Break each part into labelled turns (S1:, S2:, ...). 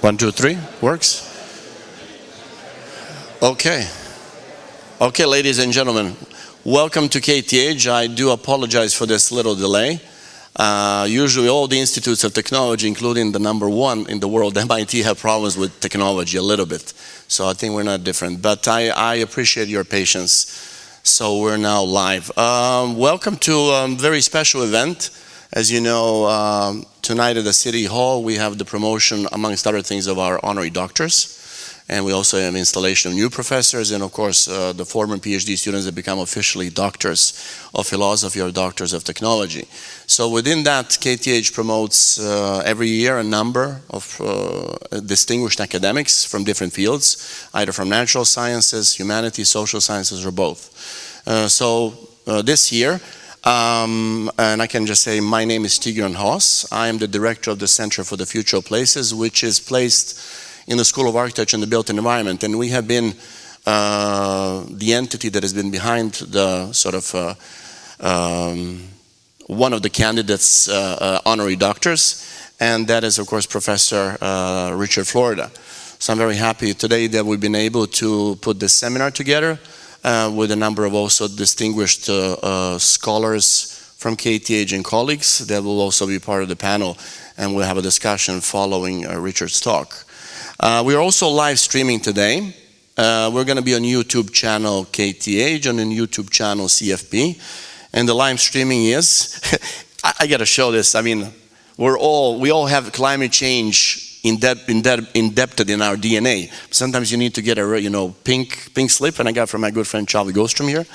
S1: 1, 2, 3, works? Okay. Okay, ladies and gentlemen, welcome to KTH. I do apologize for this little delay. Usually all the institutes of technology, including the #1 in the world, MIT, have problems with technology a little bit. So I think we're not different, but I appreciate your patience. So we're now live. Welcome to a very special event. As you know, tonight at the City Hall, we have the promotion, amongst other things, of our honorary doctors. And we also have installation of new professors, and of course, the former PhD students that become officially doctors of philosophy or doctors of technology. So within that, KTH promotes every year a number of distinguished academics from different fields, either from natural sciences, humanities, social sciences, or both. This year, and I can just say my name is Tigran Haas. I am the director of the Center for the Future of Places, which is placed in the School of Architecture and the Built Environment. And we have been the entity that has been behind the sort of one of the candidates' honorary doctors, and that is, of course, Professor Richard Florida. So I'm very happy today that we've been able to put this seminar together with a number of also distinguished scholars from KTH and colleagues that will also be part of the panel, and we'll have a discussion following Richard's talk. We are also live streaming today. We're going to be on YouTube channel KTH and on YouTube channel CFP, and the live streaming is, I got to show this. I mean, we all have climate change indebted in our DNA. Sometimes you need to get a pink slip, and I got from my good friend Charlie Gostrom here,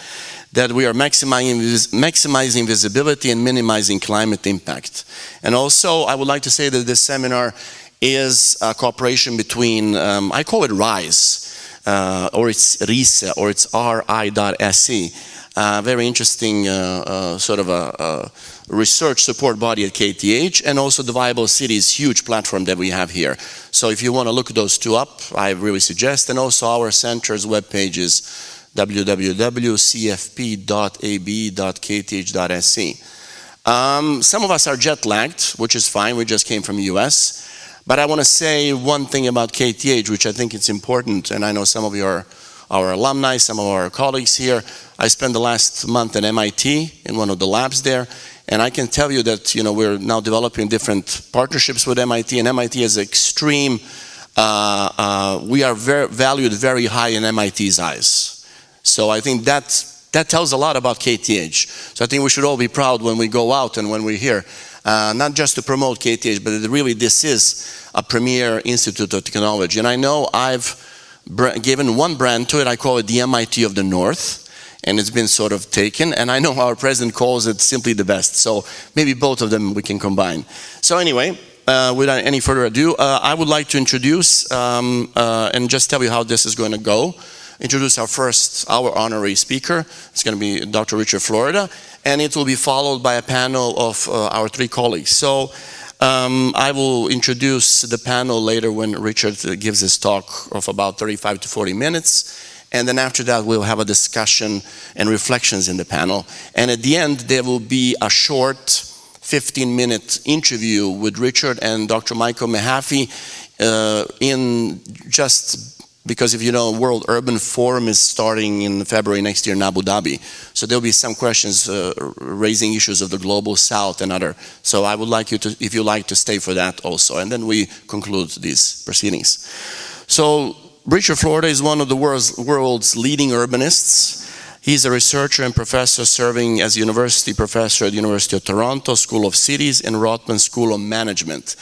S1: that we are maximizing visibility and minimizing climate impact. And also, I would like to say that this seminar is a cooperation between, I call it RISE, or it's RISE, or it's RI.SE. Very interesting sort of a research support body at KTH, and also the Viable Cities huge platform that we have here. So if you want to look those two up, I really suggest. And also our center's webpage is www.cfp.ab.kth.se. Some of us are jet lagged, which is fine. We just came from the US. But I want to say one thing about KTH, which I think it's important, and I know some of you are our alumni, some of our colleagues here. I spent the last month at MIT in one of the labs there, and I can tell you that we're now developing different partnerships with MIT, and MIT is extreme. We are valued very high in MIT's eyes. So I think that tells a lot about KTH. So I think we should all be proud when we go out and when we're here. Not just to promote KTH, but really this is a premier institute of technology. And I know I've given one brand to it. I call it the MIT of the North, and it's been sort of taken. And I know our president calls it simply the best. So maybe both of them we can combine. So anyway, without any further ado, I would like to introduce and just tell you how this is going to go. Introduce our honorary speaker. It's going to be Dr. Richard Florida, and it will be followed by a panel of our 3 colleagues. So I will introduce the panel later when Richard gives his talk of about 35 to 40 minutes, and then after that we'll have a discussion and reflections in the panel. And at the end there will be a short 15-minute interview with Richard and Dr. Michael Mahaffey because if you know, World Urban Forum is starting in February next year in Abu Dhabi. So there'll be some questions raising issues of the Global South and other. So I would like you to, if you like, to stay for that also. And then we conclude these proceedings. So Richard Florida is one of the world's leading urbanists. He's a researcher and professor serving as university professor at the University of Toronto School of Cities and Rotman School of Management,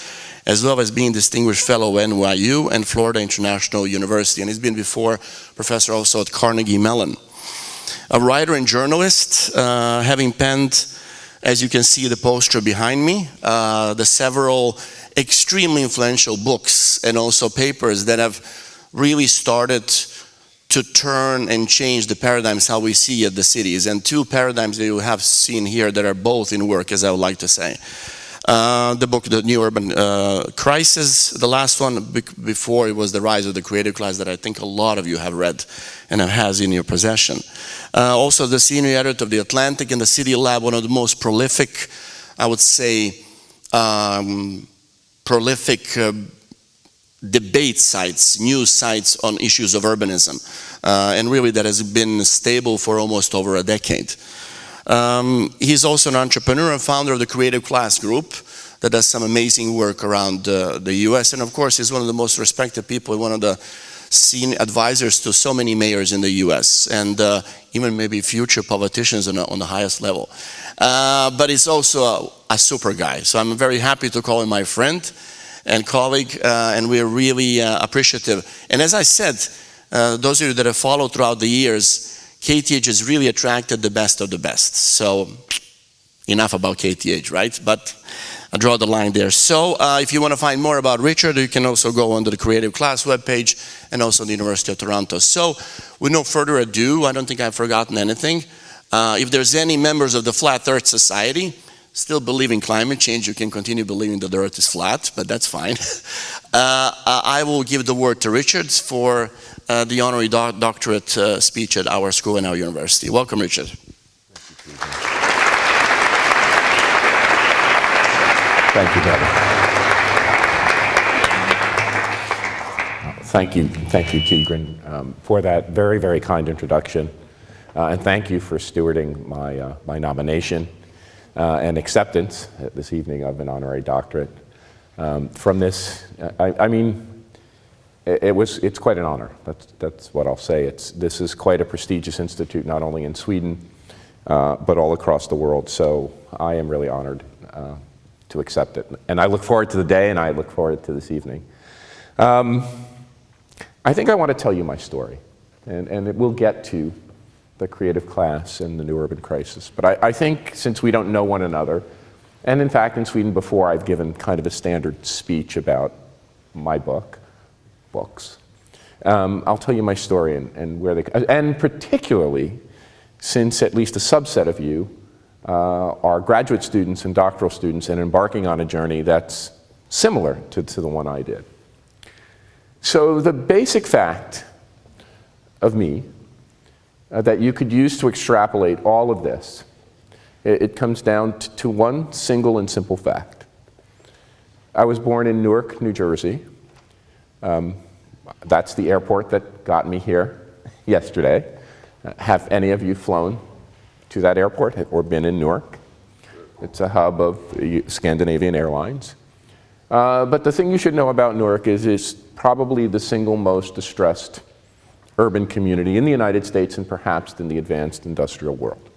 S1: as well as being distinguished fellow at NYU and Florida International University. And he's been before professor also at Carnegie Mellon. A writer and journalist, having penned, as you can see the poster behind me, the several extremely influential books and also papers that have really started to turn and change the paradigms how we see at the cities. And 2 paradigms that you have seen here that are both in work, as I would like to say. The book, The New Urban Crisis, the last one before it was The Rise of the Creative Class, that I think a lot of you have read and has in your possession. Also the senior editor of The Atlantic and the City Lab, one of the most prolific, I would say, debate sites, news sites on issues of urbanism. And really that has been stable for almost over a decade. He's also an entrepreneur and founder of the Creative Class Group that does some amazing work around the US. And of course, he's one of the most respected people, one of the senior advisors to so many mayors in the US, and even maybe future politicians on the highest level. But he's also a super guy. So I'm very happy to call him my friend and colleague, and we're really appreciative. And as I said, those of you that have followed throughout the years, KTH has really attracted the best of the best. So enough about KTH, right? But I draw the line there. So if you want to find more about Richard, you can also go onto the Creative Class webpage and also the University of Toronto. So with no further ado, I don't think I've forgotten anything. If there's any members of the Flat Earth Society still believe in climate change, you can continue believing that the Earth is flat, but that's fine. I will give the word to Richard for the honorary doctorate speech at our school and our university. Welcome, Richard.
S2: Thank you, David. Thank you, Tigran, for that very, very kind introduction. And thank you for stewarding my nomination and acceptance this evening of an honorary doctorate. From this, I mean, it's quite an honor. That's what I'll say. This is quite a prestigious institute, not only in Sweden, but all across the world. So I am really honored to accept it. And I look forward to the day, and I look forward to this evening. I think I want to tell you my story, and it will get to the creative class and the new urban crisis. But I think since we don't know one another, and in fact in Sweden before I've given kind of a standard speech about my books, I'll tell you my story and where they, and particularly since at least a subset of you are graduate students and doctoral students and embarking on a journey that's similar to the one I did. So the basic fact of me that you could use to extrapolate all of this, it comes down to one single and simple fact. I was born in Newark, New Jersey. That's the airport that got me here yesterday. Have any of you flown to that airport or been in Newark? It's a hub of Scandinavian Airlines. But the thing you should know about Newark is it's probably the single most distressed urban community in the United States and perhaps in the advanced industrial world.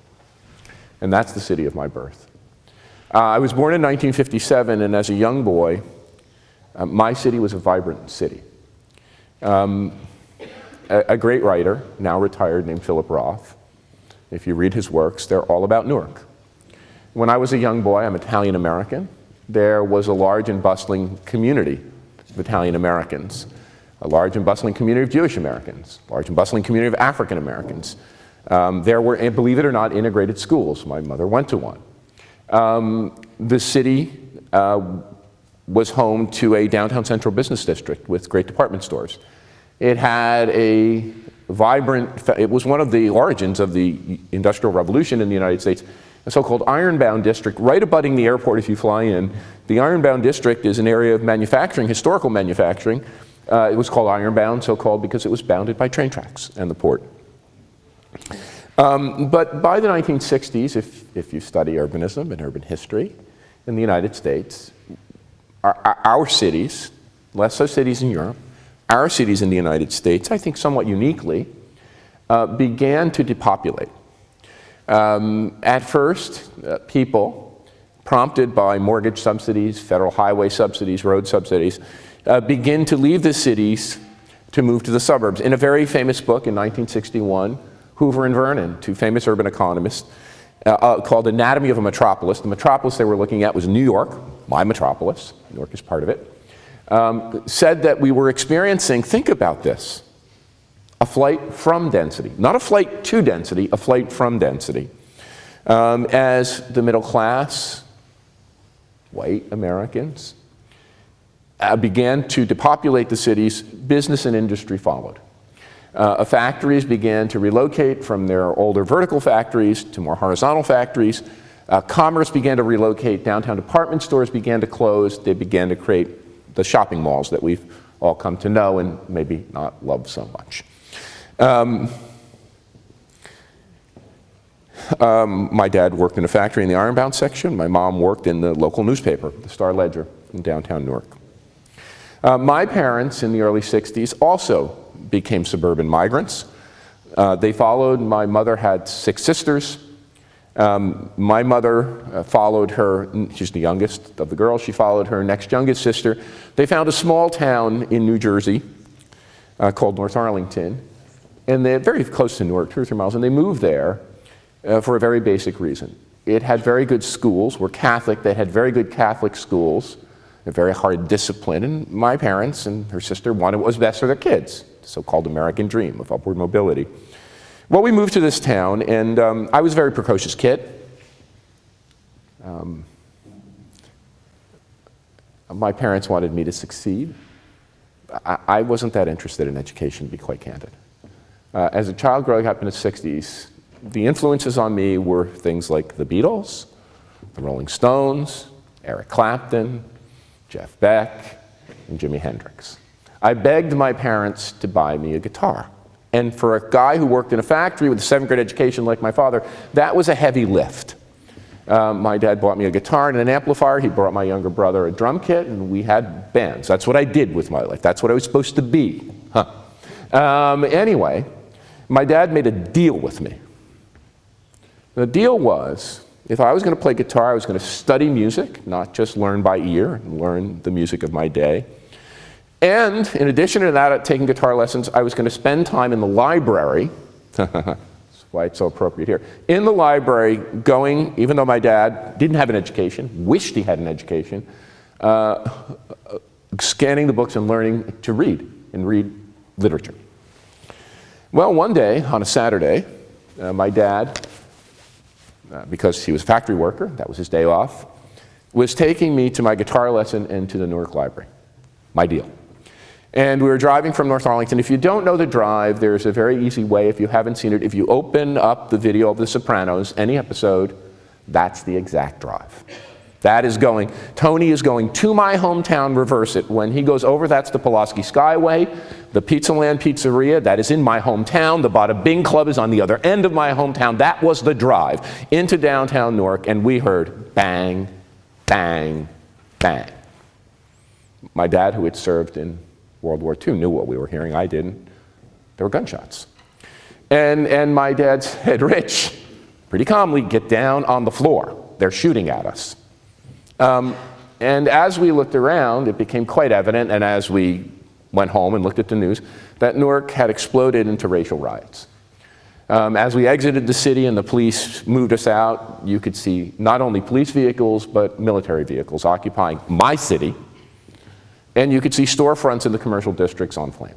S2: And that's the city of my birth. I was born in 1957, and as a young boy, my city was a vibrant city. A great writer, now retired, named Philip Roth. If you read his works, they're all about Newark. When I was a young boy, I'm Italian American, there was a large and bustling community of Italian Americans, a large and bustling community of Jewish Americans, a large and bustling community of African Americans. There were, believe it or not, integrated schools. My mother went to one. The city was home to a downtown central business district with great department stores. It had a vibrant, it was one of the origins of the Industrial Revolution in the United States, a so-called Ironbound District, right abutting the airport if you fly in. The Ironbound District is an area of manufacturing, historical manufacturing. It was called Ironbound, so called because it was bounded by train tracks and the port. But by the 1960s, if you study urbanism and urban history in the United States, our cities, less so cities in Europe, our cities in the United States, I think somewhat uniquely, began to depopulate. At first, people, prompted by mortgage subsidies, federal highway subsidies, road subsidies, begin to leave the cities to move to the suburbs. In a very famous book in 1961, Hoover and Vernon, two famous urban economists, called Anatomy of a Metropolis. The metropolis they were looking at was New York, my metropolis. New York is part of it. Said that we were experiencing, think about this, a flight from density. Not a flight to density, a flight from density. As the middle class, white Americans, began to depopulate the cities, business and industry followed. Factories began to relocate from their older vertical factories to more horizontal factories. Commerce began to relocate. Downtown department stores began to close. They began to create the shopping malls that we've all come to know and maybe not love so much. My dad worked in a factory in the Ironbound section. My mom worked in the local newspaper, the Star Ledger, in downtown Newark. My parents in the early 60s also became suburban migrants. They followed, my mother had 6 sisters. My mother followed her, she's the youngest of the girls, she followed her next youngest sister. They found a small town in New Jersey called North Arlington, and they're very close to Newark, 2 or 3 miles, and they moved there for a very basic reason. It had very good schools, we're Catholic, they had very good Catholic schools, a very hard discipline, and my parents and her sister wanted what was best for their kids, the so-called American dream of upward mobility. Well, we moved to this town, and I was a very precocious kid. My parents wanted me to succeed. I wasn't that interested in education, to be quite candid. As a child growing up in the 60s, the influences on me were things like the Beatles, the Rolling Stones, Eric Clapton, Jeff Beck, and Jimi Hendrix. I begged my parents to buy me a guitar. And for a guy who worked in a factory with a 7th grade education like my father, that was a heavy lift. My dad bought me a guitar and an amplifier. He brought my younger brother a drum kit, and we had bands. That's what I did with my life. That's what I was supposed to be. Anyway, my dad made a deal with me. The deal was, if I was going to play guitar, I was going to study music, not just learn by ear, and learn the music of my day. And in addition to that, taking guitar lessons, I was going to spend time in the library. That's why it's so appropriate here. In the library, going, even though my dad didn't have an education, wished he had an education, scanning the books and learning to read, and read literature. Well, one day, on a Saturday, my dad, because he was a factory worker, that was his day off, was taking me to my guitar lesson and to the Newark Library. My deal. And we were driving from North Arlington. If you don't know the drive, there's a very easy way, if you haven't seen it. If you open up the video of The Sopranos, any episode, that's the exact drive. That is going, Tony is going to my hometown, reverse it. When he goes over, that's the Pulaski Skyway, the Pizza Land Pizzeria, that is in my hometown. The Bada Bing Club is on the other end of my hometown. That was the drive into downtown Newark, and we heard bang, bang, bang. My dad, who had served in World War II, knew what we were hearing. I didn't. There were gunshots. And my dad said, Rich, pretty calmly, get down on the floor. They're shooting at us. And as we looked around, it became quite evident, and as we went home and looked at the news, that Newark had exploded into racial riots. As we exited the city and the police moved us out, you could see not only police vehicles, but military vehicles occupying my city. And you could see storefronts in the commercial districts on flame.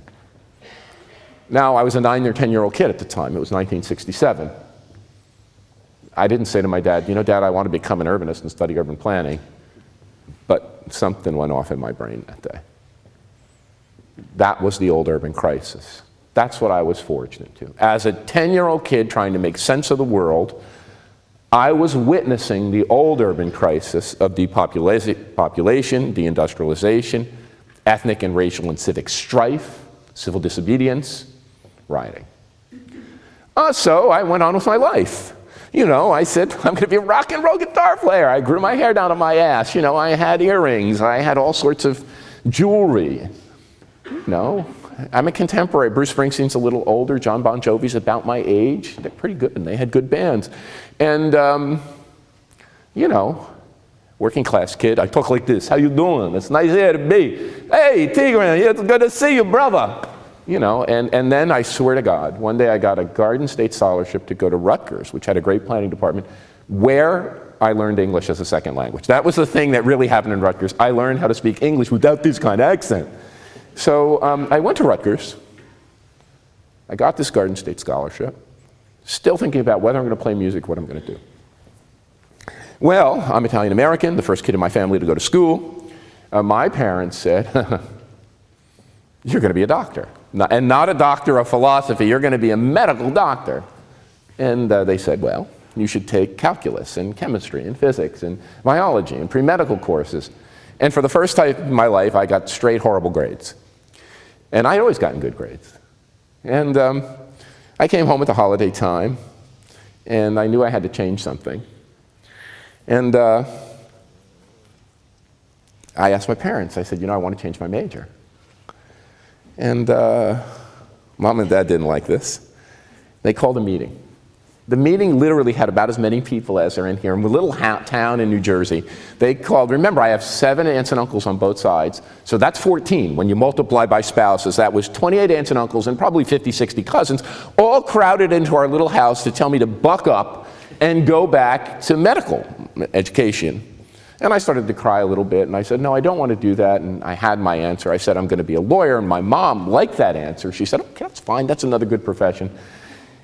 S2: Now, I was a 9 or 10-year-old kid at the time. It was 1967. I didn't say to my dad, you know, Dad, I want to become an urbanist and study urban planning. But something went off in my brain that day. That was the old urban crisis. That's what I was forged into. As a 10-year-old kid trying to make sense of the world, I was witnessing the old urban crisis of depopulation, deindustrialization, ethnic and racial and civic strife, civil disobedience, rioting. So I went on with my life. You know, I said, I'm going to be a rock and roll guitar player. I grew my hair down to my ass. You know, I had earrings. I had all sorts of jewelry. You know, I'm a contemporary. Bruce Springsteen's a little older. John Bon Jovi's about my age. They're pretty good, and they had good bands. And, you know, working class kid, I talk like this. How you doing? It's nice here to be. Hey, Tigran, it's good to see you, brother. You know, and then I swear to God, one day I got a Garden State scholarship to go to Rutgers, which had a great planning department, where I learned English as a second language. That was the thing that really happened in Rutgers. I learned how to speak English without this kind of accent. So I went to Rutgers. I got this Garden State scholarship, still thinking about whether I'm going to play music, what I'm going to do. Well, I'm Italian American, the first kid in my family to go to school. My parents said, you're going to be a doctor. And not a doctor of philosophy, you're going to be a medical doctor. And they said, well, you should take calculus and chemistry and physics and biology and pre-medical courses. And for the first time in my life, I got straight horrible grades. And I'd always gotten good grades. And I came home at the holiday time, and I knew I had to change something. And I asked my parents, I said, I want to change my major. And Mom and Dad didn't like this. They called a meeting. The meeting literally had about as many people as are in here in a little town in New Jersey. They called, remember, I have 7 aunts and uncles on both sides, so that's 14. When you multiply by spouses, that was 28 aunts and uncles and probably 50, 60 cousins, all crowded into our little house to tell me to buck up and go back to medical education. And I started to cry a little bit, and I said, no, I don't want to do that, and I had my answer. I said, I'm going to be a lawyer, and my mom liked that answer. She said, okay, that's fine, that's another good profession.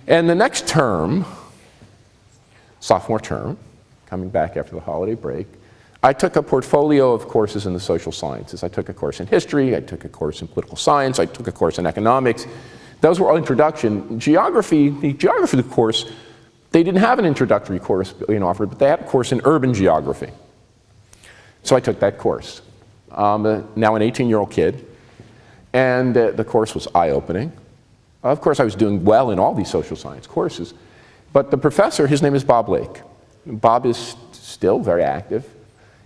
S2: And the next term, sophomore term, coming back after the holiday break, I took a portfolio of courses in the social sciences. I took a course in history, I took a course in political science, I took a course in economics. Those were all introduction. Geography, the geography course, they didn't have an introductory course being offered, but they had a course in urban geography. So I took that course. Now an 18-year-old kid, and the course was eye-opening. Of course, I was doing well in all these social science courses, but the professor, his name is Bob Lake. Bob is still very active.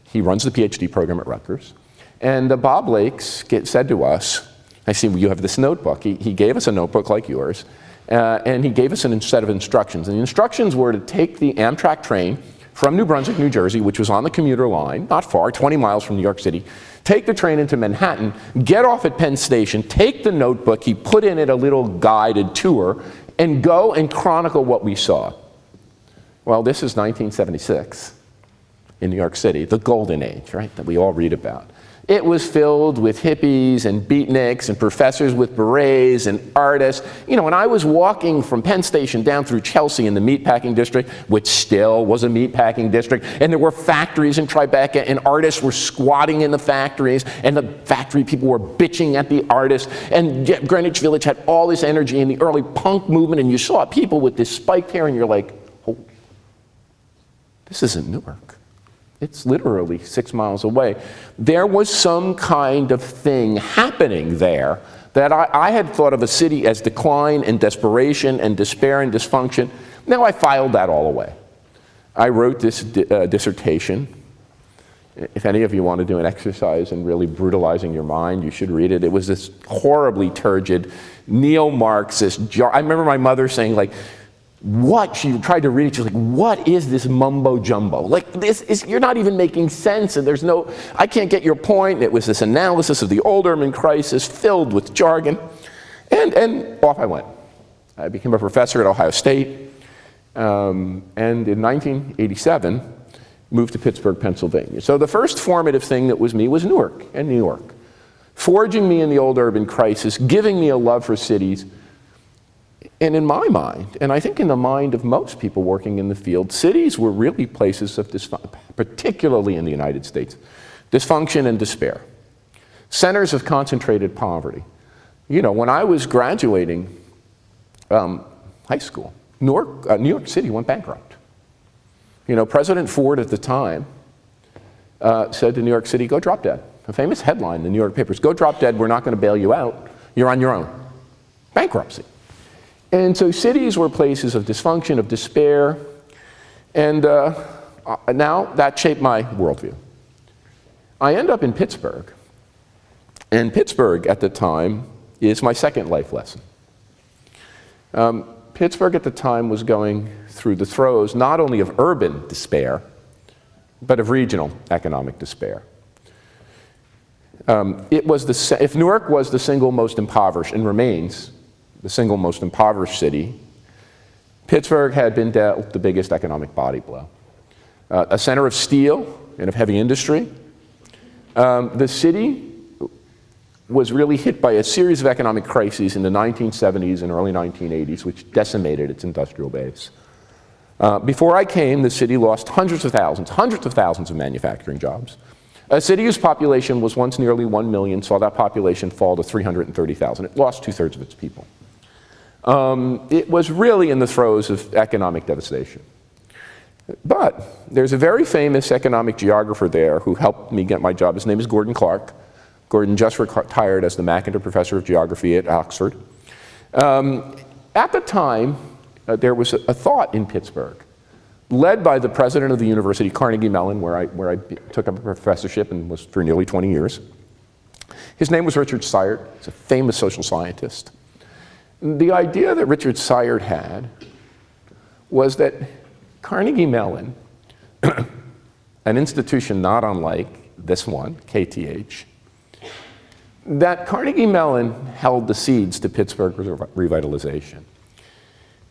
S2: He runs the PhD program at Rutgers. And Bob Lake said to us, I see you have this notebook. He gave us a notebook like yours, and he gave us a set of instructions. And the instructions were to take the Amtrak train from New Brunswick, New Jersey, which was on the commuter line, not far, 20 miles from New York City, take the train into Manhattan, get off at Penn Station, take the notebook, he put in it a little guided tour, and go and chronicle what we saw. Well, this is 1976 in New York City, the golden age, right, that we all read about. It was filled with hippies and beatniks and professors with berets and artists. When I was walking from Penn Station down through Chelsea in the meatpacking district, which still was a meatpacking district, and there were factories in Tribeca, and artists were squatting in the factories, and the factory people were bitching at the artists, and Greenwich Village had all this energy in the early punk movement, and you saw people with this spiked hair, and you're like, oh, this isn't Newark. It's literally 6 miles away. There was some kind of thing happening there that I had thought of a city as decline and desperation and despair and dysfunction. Now I filed that all away. I wrote this dissertation. If any of you want to do an exercise in really brutalizing your mind, you should read it. It was this horribly turgid, neo-Marxist, I remember my mother saying, like, what? She tried to read it, she was like, what is this mumbo jumbo? Like, you're not even making sense, and I can't get your point. It was this analysis of the old urban crisis filled with jargon. And off I went. I became a professor at Ohio State, and in 1987, moved to Pittsburgh, Pennsylvania. So the first formative thing that was me was Newark and New York, forging me in the old urban crisis, giving me a love for cities. And in my mind, and I think in the mind of most people working in the field, cities were really places of dysfunction, particularly in the United States, dysfunction and despair. Centers of concentrated poverty. When I was graduating high school, New York City went bankrupt. President Ford at the time said to New York City, go drop dead. A famous headline in the New York papers, go drop dead, we're not going to bail you out, you're on your own. Bankruptcy. And so cities were places of dysfunction, of despair, and now that shaped my worldview. I end up in Pittsburgh, and Pittsburgh at the time is my second life lesson. Pittsburgh at the time was going through the throes not only of urban despair, but of regional economic despair. If Newark was the single most impoverished, and remains the single most impoverished city, Pittsburgh had been dealt the biggest economic body blow. A center of steel and of heavy industry. The city was really hit by a series of economic crises in the 1970s and early 1980s, which decimated its industrial base. Before I came, the city lost hundreds of thousands of manufacturing jobs. A city whose population was once nearly 1 million saw that population fall to 330,000. It lost 2/3 of its people. It was really in the throes of economic devastation. But there's a very famous economic geographer there who helped me get my job. His name is Gordon Clark. Gordon just retired as the Mackinter Professor of Geography at Oxford. At the time, there was a thought in Pittsburgh, led by the president of the university, Carnegie Mellon, where I took up a professorship and was for nearly 20 years. His name was Richard Syard. He's a famous social scientist. The idea that Richard Syard had was that Carnegie Mellon, an institution not unlike this one, KTH, that Carnegie Mellon held the seeds to Pittsburgh revitalization.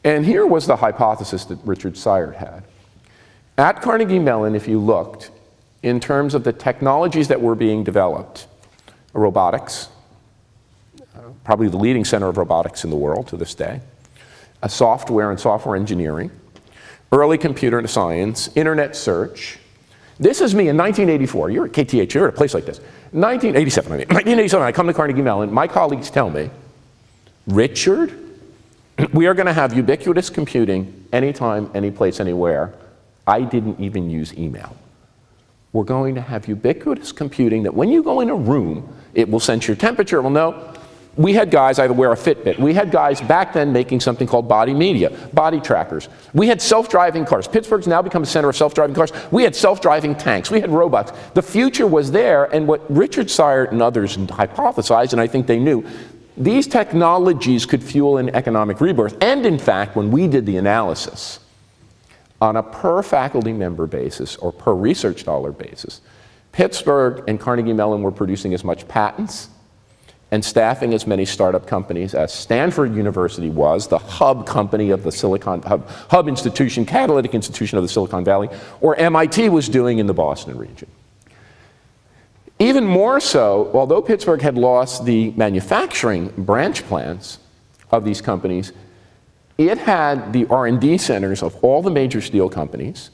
S2: And here was the hypothesis that Richard Syard had. At Carnegie Mellon, if you looked, in terms of the technologies that were being developed, robotics, probably the leading center of robotics in the world to this day, software and software engineering, early computer science, internet search. This is me in 1984. You're at KTH, you're at a place like this. 1987, 1987, I come to Carnegie Mellon. My colleagues tell me, Richard, we are going to have ubiquitous computing anytime, any place, anywhere. I didn't even use email. We're going to have ubiquitous computing that when you go in a room, it will sense your temperature, it will know. We had guys, I wear a Fitbit, we had guys back then making something called body media, body trackers. We had self-driving cars. Pittsburgh's now become a center of self-driving cars. We had self-driving tanks. We had robots. The future was there, and what Richard Syard and others hypothesized, and I think they knew, these technologies could fuel an economic rebirth. And in fact, when we did the analysis, on a per faculty member basis or per research dollar basis, Pittsburgh and Carnegie Mellon were producing as much patents and staffing as many startup companies as Stanford University was, the hub company of the hub institution, catalytic institution of the Silicon Valley, or MIT was doing in the Boston region. Even more so, although Pittsburgh had lost the manufacturing branch plants of these companies, it had the R&D centers of all the major steel companies,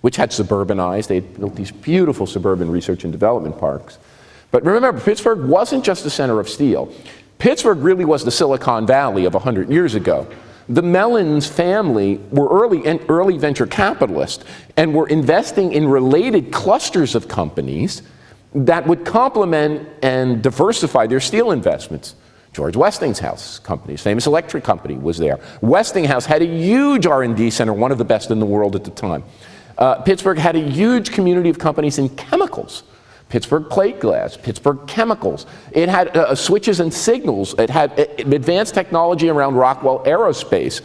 S2: which had suburbanized. They had built these beautiful suburban research and development parks. But remember, Pittsburgh wasn't just a center of steel. Pittsburgh really was the Silicon Valley of 100 years ago. The Mellons family were early venture capitalists and were investing in related clusters of companies that would complement and diversify their steel investments. George Westinghouse companies, famous electric company, was there. Westinghouse had a huge R&D center, one of the best in the world at the time. Pittsburgh had a huge community of companies in chemicals. Pittsburgh Plate Glass, Pittsburgh Chemicals. It had switches and signals. It had advanced technology around Rockwell Aerospace.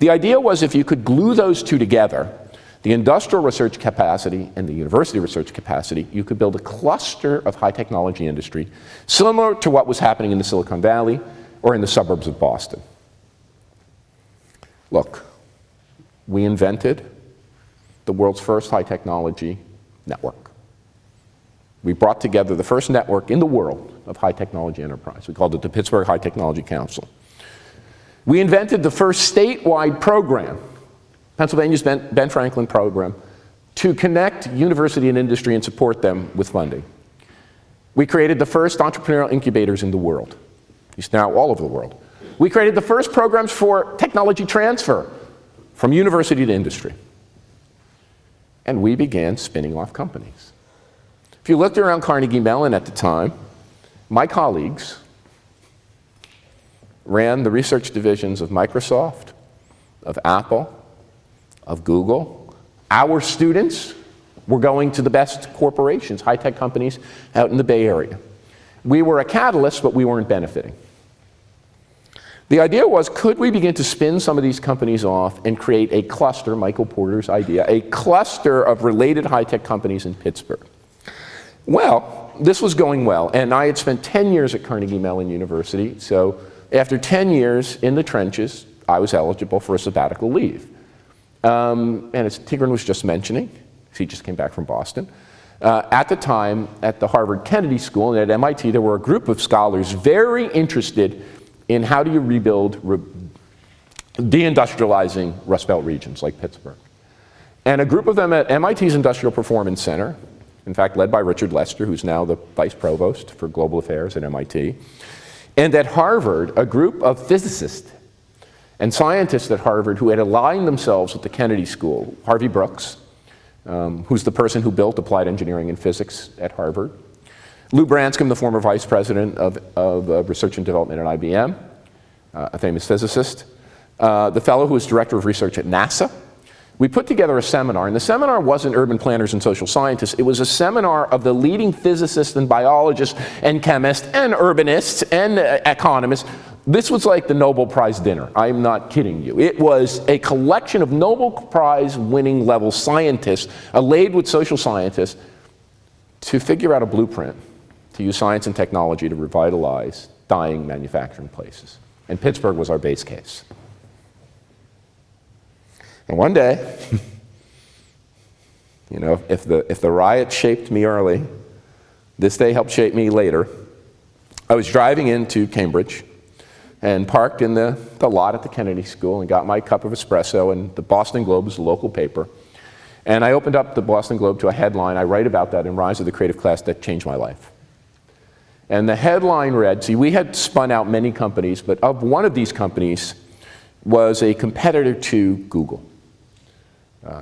S2: The idea was if you could glue those two together, the industrial research capacity and the university research capacity, you could build a cluster of high technology industry similar to what was happening in the Silicon Valley or in the suburbs of Boston. Look, we invented the world's first high technology network. We brought together the first network in the world of high technology enterprise. We called it the Pittsburgh High Technology Council. We invented the first statewide program, Pennsylvania's Ben Franklin program, to connect university and industry and support them with funding. We created the first entrepreneurial incubators in the world. It's now all over the world. We created the first programs for technology transfer from university to industry. And we began spinning off companies. If you looked around Carnegie Mellon at the time, my colleagues ran the research divisions of Microsoft, of Apple, of Google. Our students were going to the best corporations, high-tech companies out in the Bay Area. We were a catalyst, but we weren't benefiting. The idea was, could we begin to spin some of these companies off and create a cluster, Michael Porter's idea, a cluster of related high-tech companies in Pittsburgh? Well, this was going well, and I had spent 10 years at Carnegie Mellon University, so after 10 years in the trenches, I was eligible for a sabbatical leave. And as Tigran was just mentioning, he just came back from Boston, at the time, at the Harvard Kennedy School and at MIT, there were a group of scholars very interested in how do you rebuild deindustrializing Rust Belt regions like Pittsburgh. And a group of them at MIT's Industrial Performance Center, in fact, led by Richard Lester, who's now the vice provost for global affairs at MIT. And at Harvard, a group of physicists and scientists at Harvard who had aligned themselves with the Kennedy School, Harvey Brooks, who's the person who built applied engineering and physics at Harvard. Lou Branscombe, the former vice president of research and development at IBM, a famous physicist. The fellow who was director of research at NASA. We put together a seminar, and the seminar wasn't urban planners and social scientists. It was a seminar of the leading physicists and biologists and chemists and urbanists and economists. This was like the Nobel Prize dinner. I'm not kidding you. It was a collection of Nobel Prize winning level scientists, allied with social scientists, to figure out a blueprint to use science and technology to revitalize dying manufacturing places. And Pittsburgh was our base case. And one day, you know, if the riot shaped me early, this day helped shape me later. I was driving into Cambridge and parked in the lot at the Kennedy School and got my cup of espresso, and the Boston Globe is the local paper. And I opened up the Boston Globe to a headline. I write about that in Rise of the Creative Class that changed my life. And the headline read, see, we had spun out many companies, but of one of these companies was a competitor to Google.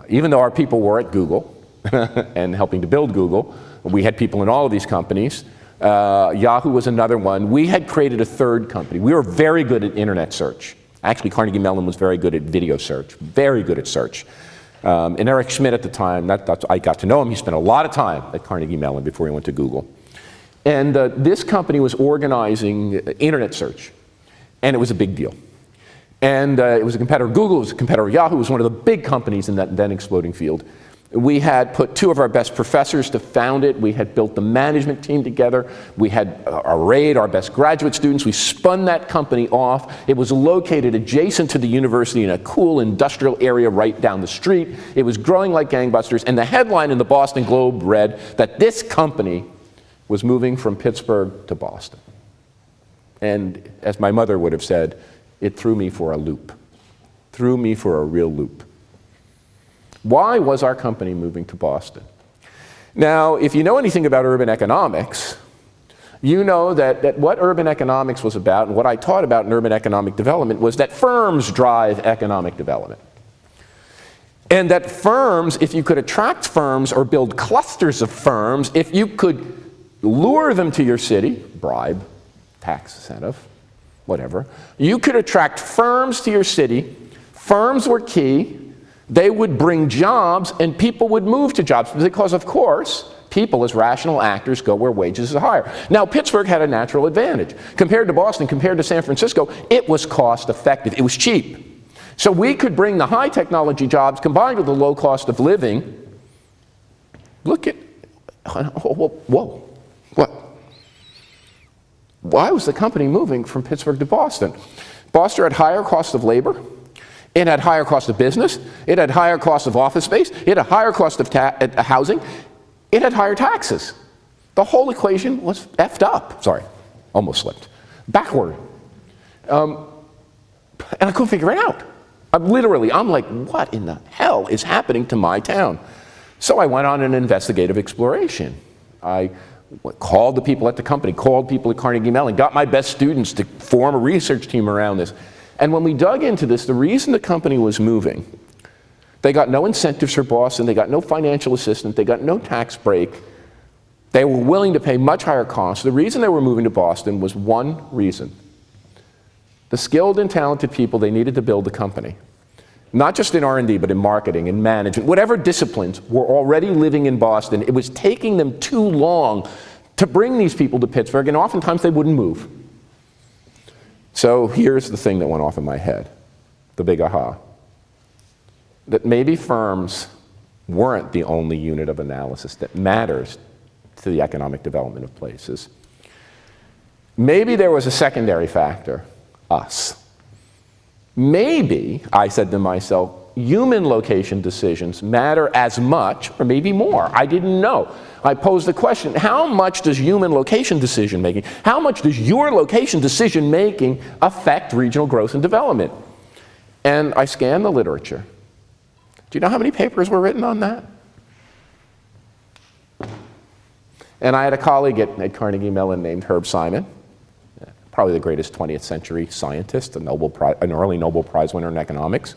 S2: Even though our people were at Google and helping to build Google, we had people in all of these companies. Yahoo was another one. We had created a third company. We were very good at internet search. Actually, Carnegie Mellon was very good at video search, very good at search. And Eric Schmidt at the time, I got to know him. He spent a lot of time at Carnegie Mellon before he went to Google. And this company was organizing internet search, and it was a big deal. And it was a competitor of Google, it was a competitor of Yahoo, it was one of the big companies in that then exploding field. We had put two of our best professors to found it. We had built the management team together. We had arrayed our best graduate students. We spun that company off. It was located adjacent to the university in a cool industrial area right down the street. It was growing like gangbusters. And the headline in the Boston Globe read that this company was moving from Pittsburgh to Boston. And as my mother would have said, it threw me for a loop. Threw me for a real loop. Why was our company moving to Boston? Now, if you know anything about urban economics, you know that what urban economics was about, and what I taught about in urban economic development, was that firms drive economic development. And that firms, if you could attract firms or build clusters of firms, if you could lure them to your city, bribe, tax incentive, whatever, you could attract firms to your city. Firms were key. They would bring jobs, and people would move to jobs because, of course, people as rational actors go where wages are higher. Now, Pittsburgh had a natural advantage. Compared to Boston, compared to San Francisco, it was cost effective. It was cheap. So we could bring the high technology jobs combined with the low cost of living. Look at, whoa, what? Why was the company moving from Pittsburgh to Boston? Boston had higher cost of labor. It had higher cost of business. It had higher cost of office space. It had higher cost of housing. It had higher taxes. The whole equation was effed up. Sorry, almost slipped. Backward. And I couldn't figure it out. I'm like, what in the hell is happening to my town? So I went on an investigative exploration. I called the people at the company, called people at Carnegie Mellon, got my best students to form a research team around this. And when we dug into this, the reason the company was moving, they got no incentives for Boston, they got no financial assistance, they got no tax break. They were willing to pay much higher costs. The reason they were moving to Boston was one reason. The skilled and talented people they needed to build the company, not just in R&D, but in marketing and management, whatever disciplines, were already living in Boston. It was taking them too long to bring these people to Pittsburgh, and oftentimes they wouldn't move. So here's the thing that went off in my head, the big aha. That maybe firms weren't the only unit of analysis that matters to the economic development of places. Maybe there was a secondary factor, us. Maybe, I said to myself, human location decisions matter as much, or maybe more. I didn't know. I posed the question, how much does human location decision making, how much does your location decision making affect regional growth and development? And I scanned the literature. Do you know how many papers were written on that? And I had a colleague at Carnegie Mellon named Herb Simon, probably the greatest 20th century scientist, an early Nobel Prize winner in economics.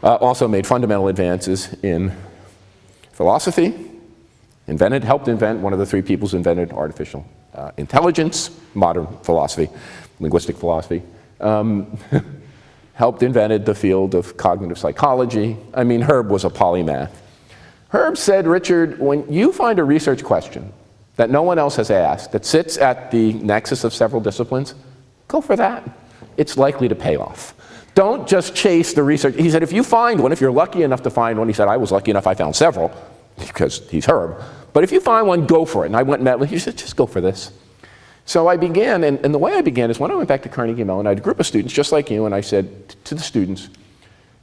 S2: Also made fundamental advances in philosophy, helped invent one of the three peoples who invented artificial intelligence, modern philosophy, linguistic philosophy. Helped invented the field of cognitive psychology. I mean, Herb was a polymath. Herb said, Richard, when you find a research question that no one else has asked, that sits at the nexus of several disciplines, go for that. It's likely to pay off. Don't just chase the research. He said, if you find one, if you're lucky enough to find one, he said, I was lucky enough I found several, because he's Herb. But if you find one, go for it. And I went and met with him. He said, just go for this. So I began, and the way I began is when I went back to Carnegie Mellon, I had a group of students just like you, and I said to the students,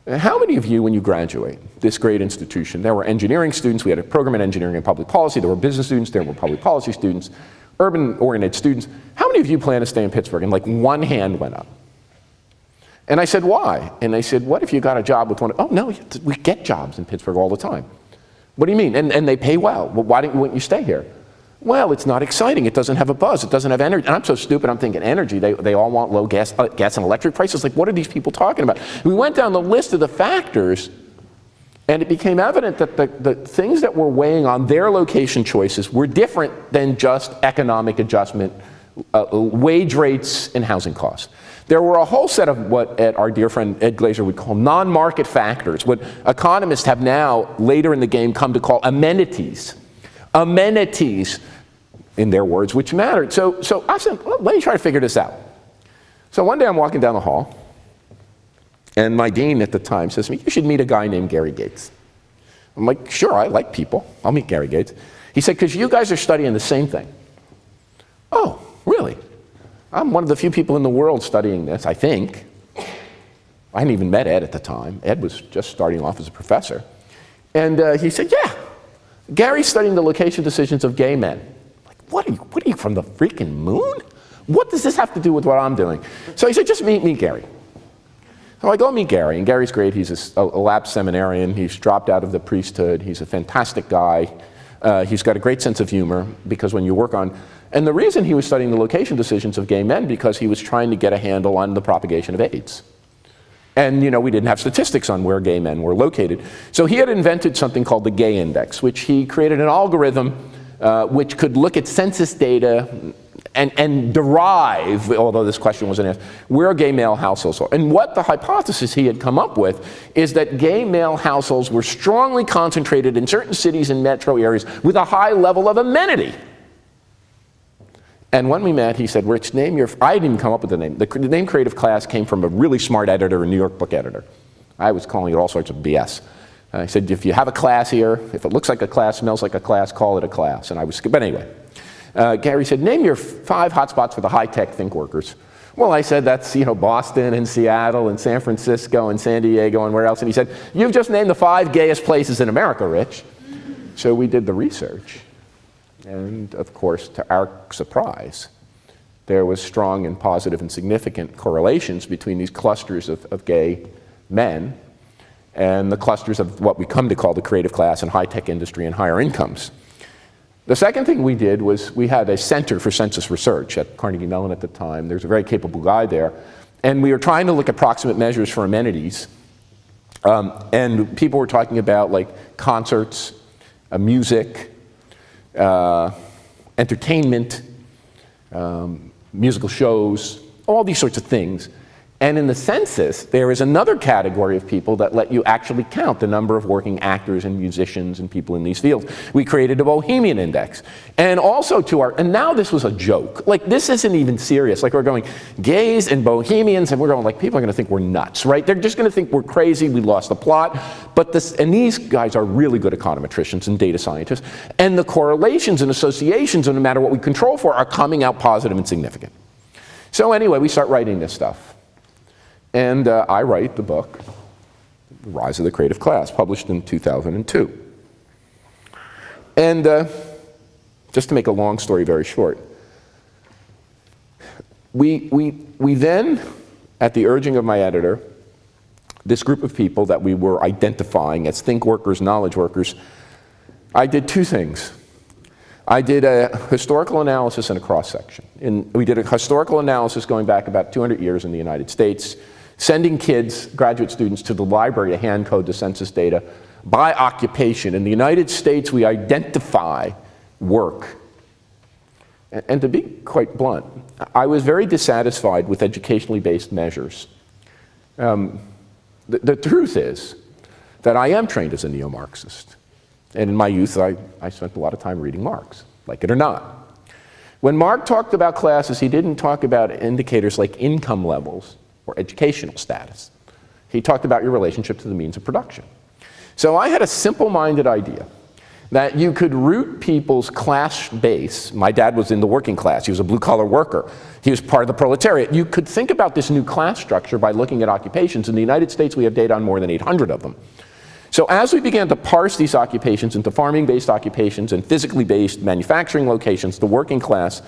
S2: how many of you, when you graduate this great institution, there were engineering students, we had a program in engineering and public policy, there were business students, there were public policy students, urban-oriented students, how many of you plan to stay in Pittsburgh? And like one hand went up. And I said, why? And they said, what if you got a job with one? Oh, no, we get jobs in Pittsburgh all the time. What do you mean? And they pay well. Well, wouldn't you stay here? Well, it's not exciting. It doesn't have a buzz. It doesn't have energy. And I'm so stupid, I'm thinking energy. They all want low gas and electric prices. Like, what are these people talking about? We went down the list of the factors, and it became evident that the things that were weighing on their location choices were different than just economic adjustment, wage rates, and housing costs. There were a whole set of what our dear friend Ed Glazer would call non-market factors, what economists have now, later in the game, come to call amenities. Amenities, in their words, which mattered. So I said, well, let me try to figure this out. So one day I'm walking down the hall, and my dean at the time says to me, you should meet a guy named Gary Gates. I'm like, sure, I like people. I'll meet Gary Gates. He said, because you guys are studying the same thing. Oh, really? I'm one of the few people in the world studying this, I think. I hadn't even met Ed at the time. Ed was just starting off as a professor. And he said, yeah, Gary's studying the location decisions of gay men. Like, what are you from the freaking moon? What does this have to do with what I'm doing? So he said, just meet Gary. So I go meet Gary, and Gary's great. He's a lapsed seminarian. He's dropped out of the priesthood. He's a fantastic guy. He's got a great sense of humor, because when you work on, and the reason he was studying the location decisions of gay men, because he was trying to get a handle on the propagation of AIDS. And we didn't have statistics on where gay men were located. So he had invented something called the Gay Index, which he created an algorithm which could look at census data and derive, although this question wasn't asked, where gay male households are. And what the hypothesis he had come up with is that gay male households were strongly concentrated in certain cities and metro areas with a high level of amenity. And when we met, he said, Rich, name your, I didn't even come up with the name. The name Creative Class came from a really smart editor, a New York book editor. I was calling it all sorts of BS. I said, if you have a class here, if it looks like a class, smells like a class, call it a class. And I was, but anyway. Gary said, name your 5 hotspots for the high-tech think workers. Well, I said, that's Boston and Seattle and San Francisco and San Diego and where else? And he said, you've just named the 5 gayest places in America, Rich. So we did the research. And of course, to our surprise, there was strong and positive and significant correlations between these clusters of gay men and the clusters of what we come to call the creative class and high-tech industry and higher incomes. The second thing we did was we had a center for census research at Carnegie Mellon at the time. There's a very capable guy there. And we were trying to look at proximate measures for amenities. And people were talking about like concerts, music, entertainment, musical shows, all these sorts of things. And in the census, there is another category of people that let you actually count the number of working actors and musicians and people in these fields. We created a Bohemian Index. And also and now this was a joke. Like, this isn't even serious. Like, we're going, gays and bohemians, and we're going, like, people are going to think we're nuts, right? They're just going to think we're crazy, we lost the plot. And these guys are really good econometricians and data scientists. And the correlations and associations, no matter what we control for, are coming out positive and significant. So anyway, we start writing this stuff. And I write the book, The Rise of the Creative Class, published in 2002. And just to make a long story very short, we then, at the urging of my editor, this group of people that we were identifying as think workers, knowledge workers, I did 2 things. I did a historical analysis and a cross-section. And we did a historical analysis going back about 200 years in the United States, sending kids, graduate students, to the library to hand code the census data by occupation. In the United States, we identify work. And to be quite blunt, I was very dissatisfied with educationally based measures. The truth is that I am trained as a neo-Marxist. And in my youth, I spent a lot of time reading Marx, like it or not. When Marx talked about classes, he didn't talk about indicators like income levels or educational status. He talked about your relationship to the means of production. So I had a simple-minded idea that you could root people's class base. My dad was in the working class. He was a blue-collar worker. He was part of the proletariat. You could think about this new class structure by looking at occupations. In the United States, we have data on more than 800 of them. So as we began to parse these occupations into farming-based occupations and physically-based manufacturing locations, the working class,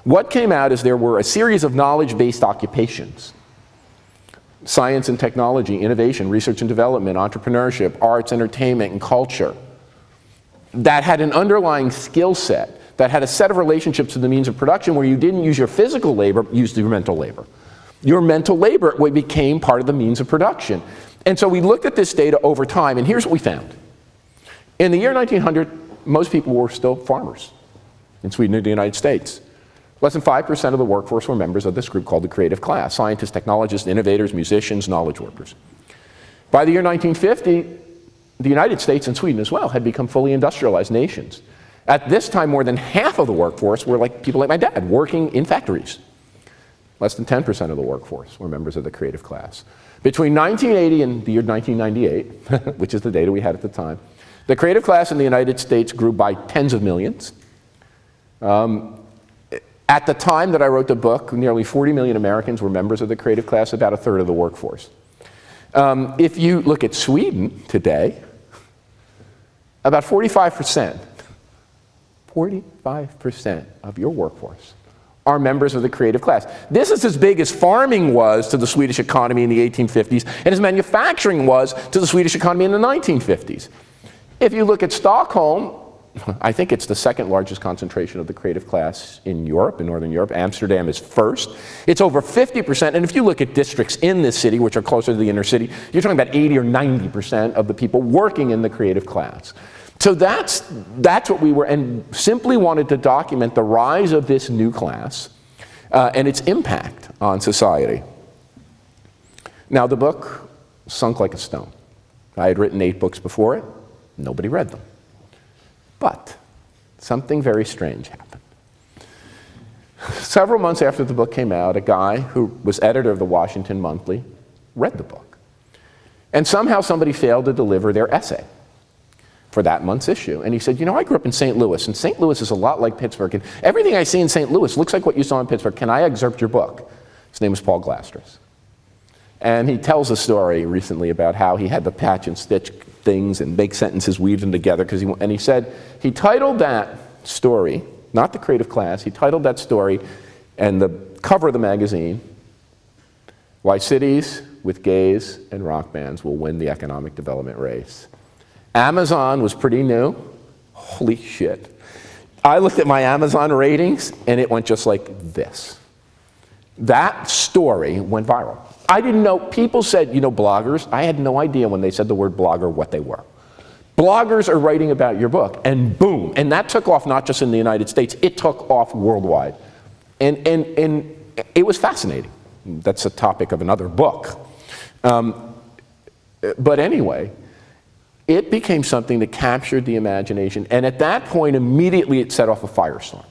S2: what came out is there were a series of knowledge-based occupations. Science and technology, innovation, research and development, entrepreneurship, arts, entertainment, and culture, that had an underlying skill set, that had a set of relationships to the means of production where you didn't use your physical labor, used your mental labor. Your mental labor became part of the means of production. And so we looked at this data over time, and here's what we found. In the year 1900, most people were still farmers in Sweden and the United States. Less than 5% of the workforce were members of this group called the creative class: scientists, technologists, innovators, musicians, knowledge workers. By the year 1950, the United States and Sweden as well had become fully industrialized nations. At this time, more than half of the workforce were like people like my dad, working in factories. Less than 10% of the workforce were members of the creative class. Between 1980 and the year 1998, which is the data we had at the time, the creative class in the United States grew by tens of millions. At the time that I wrote the book, nearly 40 million Americans were members of the creative class, about a third of the workforce. If you look at Sweden today, about 45% of your workforce are members of the creative class. This is as big as farming was to the Swedish economy in the 1850s, and as manufacturing was to the Swedish economy in the 1950s. If you look at Stockholm, I think it's the second largest concentration of the creative class in Europe, in Northern Europe. Amsterdam is first. It's over 50%, and if you look at districts in this city, which are closer to the inner city, you're talking about 80 or 90% of the people working in the creative class. So that's what we were, and simply wanted to document the rise of this new class and its impact on society. Now, the book sunk like a stone. I had written 8 books before it. Nobody read them. But something very strange happened. Several months after the book came out, a guy who was editor of the Washington Monthly read the book. And somehow somebody failed to deliver their essay for that month's issue. And he said, you know, I grew up in St. Louis, and St. Louis is a lot like Pittsburgh, and everything I see in St. Louis looks like what you saw in Pittsburgh. Can I excerpt your book? His name was Paul Glastris. And he tells a story recently about how he had to patch and stitch things and make sentences, weave them together, and he said, he titled that story, not the creative class, he titled that story and the cover of the magazine, Why Cities with Gays and Rock Bands Will Win the Economic Development Race. Amazon was pretty new. Holy shit. I looked at my Amazon ratings and it went just like this. That story went viral. I didn't know, people said, you know, bloggers. I had no idea when they said the word blogger what they were. Bloggers are writing about your book, and boom. And that took off not just in the United States, it took off worldwide. And it was fascinating. That's a topic of another book. But anyway, it became something that captured the imagination, and at that point, immediately it set off a firestorm.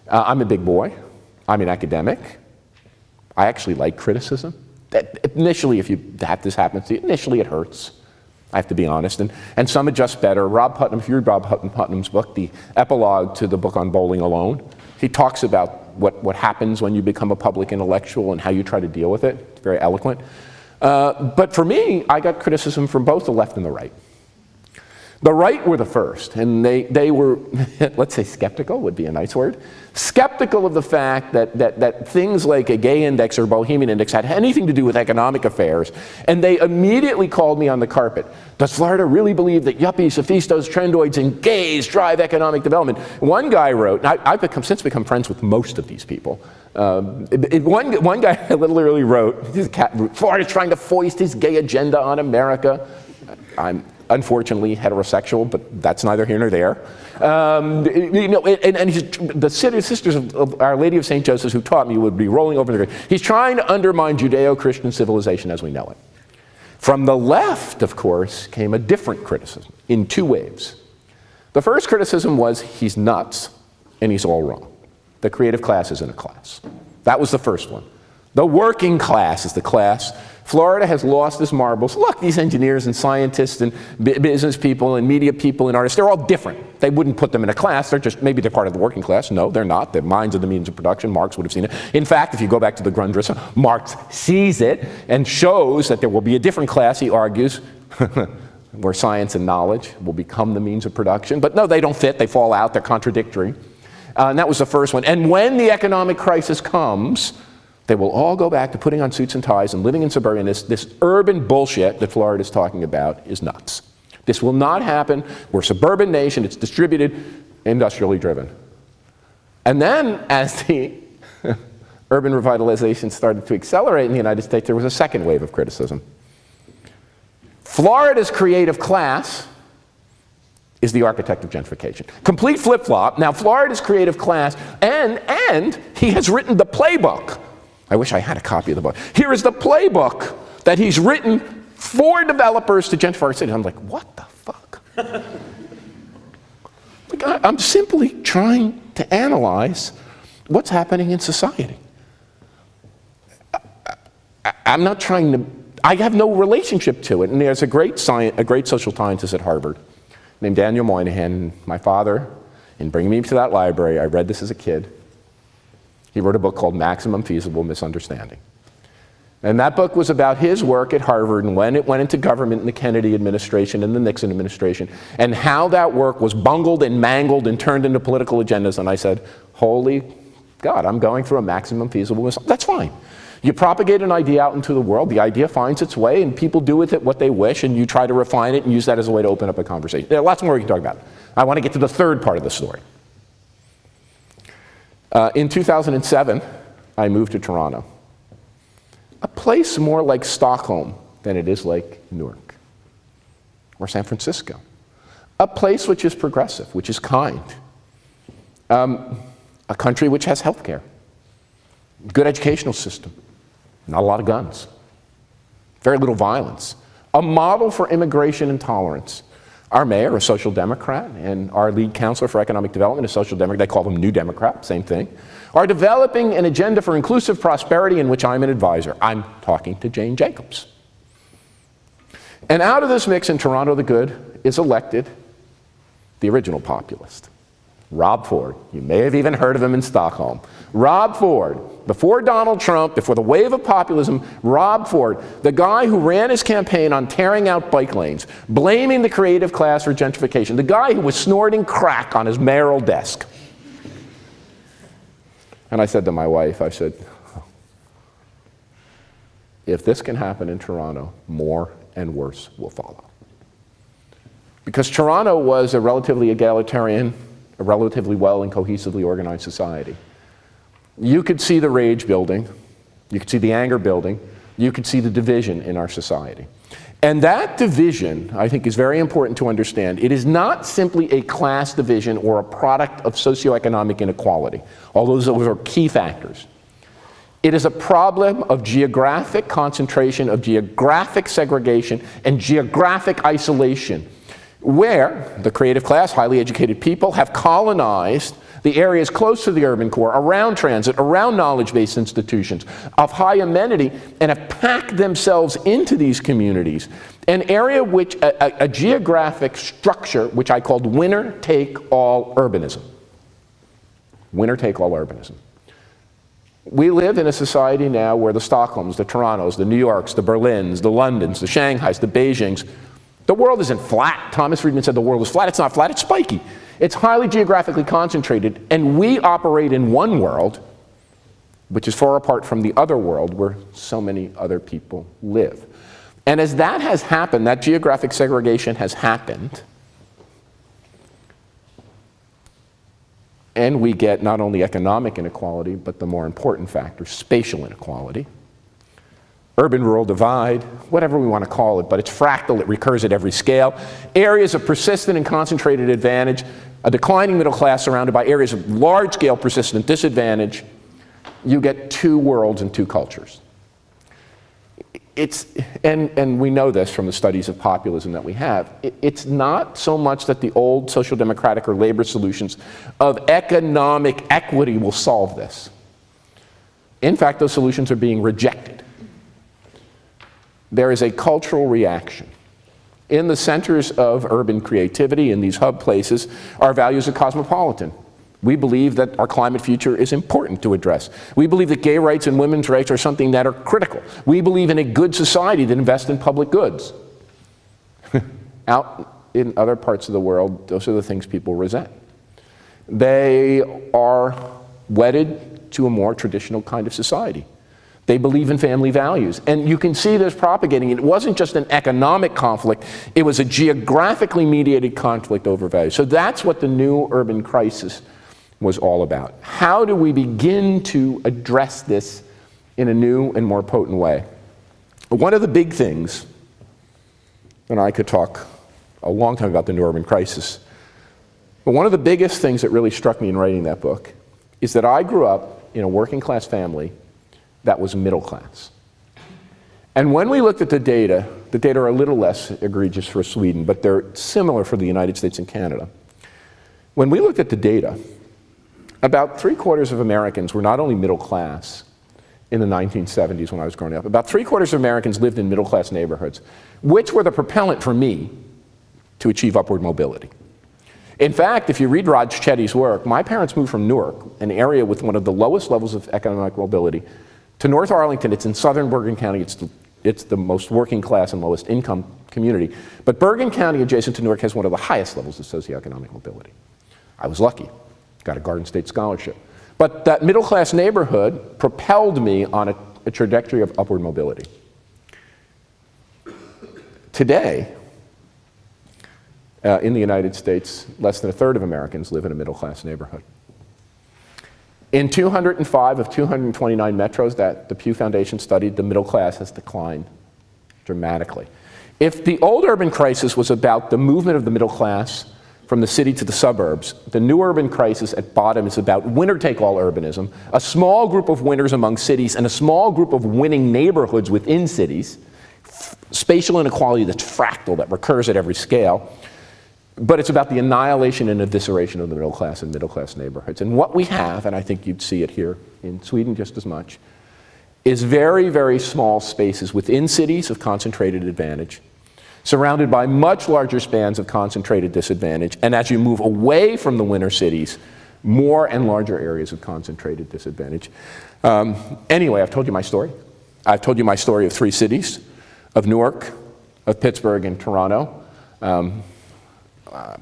S2: I'm a big boy. I'm an academic. I actually like criticism. Initially, if this happens to you, initially it hurts. I have to be honest, and some adjust better. Rob Putnam, if you read Rob Putnam's book, the epilogue to the book on Bowling Alone, he talks about what happens when you become a public intellectual and how you try to deal with it. It's very eloquent. But for me, I got criticism from both the left and the right. The right were the first, and they were, let's say skeptical would be a nice word, skeptical of the fact that things like a gay index or Bohemian index had anything to do with economic affairs, and they immediately called me on the carpet. Does Florida really believe that yuppies, sophistos, trendoids, and gays drive economic development? One guy wrote, and I've since become friends with most of these people. One guy literally wrote, Florida's trying to foist his gay agenda on America. unfortunately heterosexual, but that's neither here nor there. The sisters of Our Lady of St. Joseph, who taught me, would be rolling over their grave. He's trying to undermine Judeo-Christian civilization as we know it. From the left, of course, came a different criticism in two waves. The first criticism was he's nuts and he's all wrong. The creative class isn't a class. That was the first one. The working class is the class. Florida has lost its marbles. Look, these engineers and scientists and business people and media people and artists, they're all different. They wouldn't put them in a class. Maybe they're part of the working class. No, they're not. The minds are the means of production. Marx would have seen it. In fact, if you go back to the Grundrisse, Marx sees it and shows that there will be a different class, he argues, where science and knowledge will become the means of production. But no, they don't fit. They fall out. They're contradictory. And that was the first one. And when the economic crisis comes, they will all go back to putting on suits and ties and living in suburbia. This urban bullshit that Florida is talking about is nuts. This will not happen. We're a suburban nation. It's distributed, industrially driven. And then, as the urban revitalization started to accelerate in the United States, there was a second wave of criticism. Florida's creative class is the architect of gentrification. Complete flip-flop. Now, Florida's creative class, and he has written the playbook. I wish I had a copy of the book. Here is the playbook that he's written for developers to gentrify our city. I'm like, what the fuck? I'm simply trying to analyze what's happening in society. I'm not trying to, I have no relationship to it. And there's a great social scientist at Harvard named Daniel Moynihan. My father, in bringing me to that library, I read this as a kid. He wrote a book called Maximum Feasible Misunderstanding. And that book was about his work at Harvard and when it went into government in the Kennedy administration and the Nixon administration, and how that work was bungled and mangled and turned into political agendas. And I said, holy God, I'm going through a maximum feasible misunderstanding. That's fine. You propagate an idea out into the world, the idea finds its way, and people do with it what they wish, and you try to refine it and use that as a way to open up a conversation. There are lots more we can talk about. I want to get to the third part of the story. In 2007, I moved to Toronto, a place more like Stockholm than it is like Newark or San Francisco, a place which is progressive, which is kind, a country which has health care, good educational system, not a lot of guns, very little violence, a model for immigration and tolerance. Our mayor, a social democrat, and our lead counselor for economic development, a social democrat, they call them New Democrat, same thing, are developing an agenda for inclusive prosperity in which I'm an advisor. I'm talking to Jane Jacobs. And out of this mix in Toronto the Good is elected the original populist, Rob Ford. You may have even heard of him in Stockholm. Rob Ford, before Donald Trump, before the wave of populism, Rob Ford, the guy who ran his campaign on tearing out bike lanes, blaming the creative class for gentrification, the guy who was snorting crack on his mayoral desk. And I said to my wife, I said, if this can happen in Toronto, more and worse will follow. Because Toronto was a relatively egalitarian, a relatively well and cohesively organized society. You could see the rage building, you could see the anger building, you could see the division in our society. And that division, I think, is very important to understand. It is not simply a class division or a product of socioeconomic inequality, although those are key factors. It is a problem of geographic concentration, of geographic segregation, and geographic isolation, where the creative class, highly educated people, have colonized the areas close to the urban core, around transit, around knowledge-based institutions, of high amenity, and have packed themselves into these communities. An area which, a geographic structure, which I called winner-take-all urbanism. Winner-take-all urbanism. We live in a society now where the Stockholms, the Torontos, the New Yorks, the Berlins, the Londons, the Shanghais, the Beijings, the world isn't flat. Thomas Friedman said the world was flat. It's not flat, it's spiky. It's highly geographically concentrated, and we operate in one world, which is far apart from the other world where so many other people live. And as that has happened, that geographic segregation has happened, and we get not only economic inequality, but the more important factor, spatial inequality. urban-rural divide, whatever we want to call it, but it's fractal, it recurs at every scale. Areas of persistent and concentrated advantage, a declining middle class surrounded by areas of large-scale persistent disadvantage. You get two worlds and two cultures. And we know this from the studies of populism that we have. It's not so much that the old social democratic or labor solutions of economic equity will solve this. In fact, those solutions are being rejected. There is a cultural reaction. In the centers of urban creativity, in these hub places, our values are cosmopolitan. We believe that our climate future is important to address. We believe that gay rights and women's rights are something that are critical. We believe in a good society that invests in public goods. Out in other parts of the world, those are the things people resent. They are wedded to a more traditional kind of society. They believe in family values. And you can see this propagating. It wasn't just an economic conflict, it was a geographically mediated conflict over values. So that's what the new urban crisis was all about. How do we begin to address this in a new and more potent way? One of the big things, and I could talk a long time about the new urban crisis, but one of the biggest things that really struck me in writing that book is that I grew up in a working class family that was middle class. And when we looked at the data are a little less egregious for Sweden, but they're similar for the United States and Canada. When we looked at the data, about 3/4 of Americans were not only middle class in the 1970s when I was growing up, about 3/4 of Americans lived in middle class neighborhoods, which were the propellant for me to achieve upward mobility. In fact, if you read Raj Chetty's work, my parents moved from Newark, an area with one of the lowest levels of economic mobility, to North Arlington. It's in southern Bergen County. It's the most working class and lowest income community. But Bergen County, adjacent to Newark, has one of the highest levels of socioeconomic mobility. I was lucky. Got a Garden State scholarship. But that middle class neighborhood propelled me on a trajectory of upward mobility. Today, in the United States, less than 1/3 of Americans live in a middle class neighborhood. In 205 of 229 metros that the Pew Foundation studied, the middle class has declined dramatically. If the old urban crisis was about the movement of the middle class from the city to the suburbs, the new urban crisis at bottom is about winner-take-all urbanism, a small group of winners among cities and a small group of winning neighborhoods within cities, spatial inequality that's fractal, that recurs at every scale. But it's about the annihilation and evisceration of the middle class and middle class neighborhoods. And what we have, and I think you'd see it here in Sweden just as much, is very, very small spaces within cities of concentrated advantage, surrounded by much larger spans of concentrated disadvantage. And as you move away from the winner cities, more and larger areas of concentrated disadvantage. Anyway, I've told you my story. I've told you my story of 3 cities, of Newark, of Pittsburgh, and Toronto.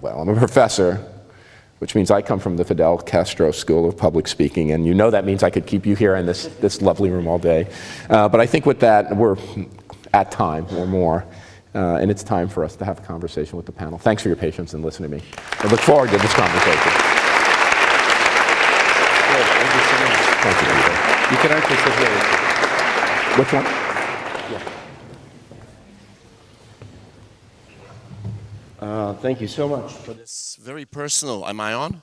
S2: Well, I'm a professor, which means I come from the Fidel Castro School of Public Speaking, and you know that means I could keep you here in this lovely room all day. But I think with that, we're at time or more, and it's time for us to have a conversation with the panel. Thanks for your patience and listening to me. I look forward to this conversation.
S3: Good, thank you so much.
S2: Thank you, Peter.
S3: You can actually sit here.
S2: Which one?
S1: Thank you so much for this very personal. Am I on?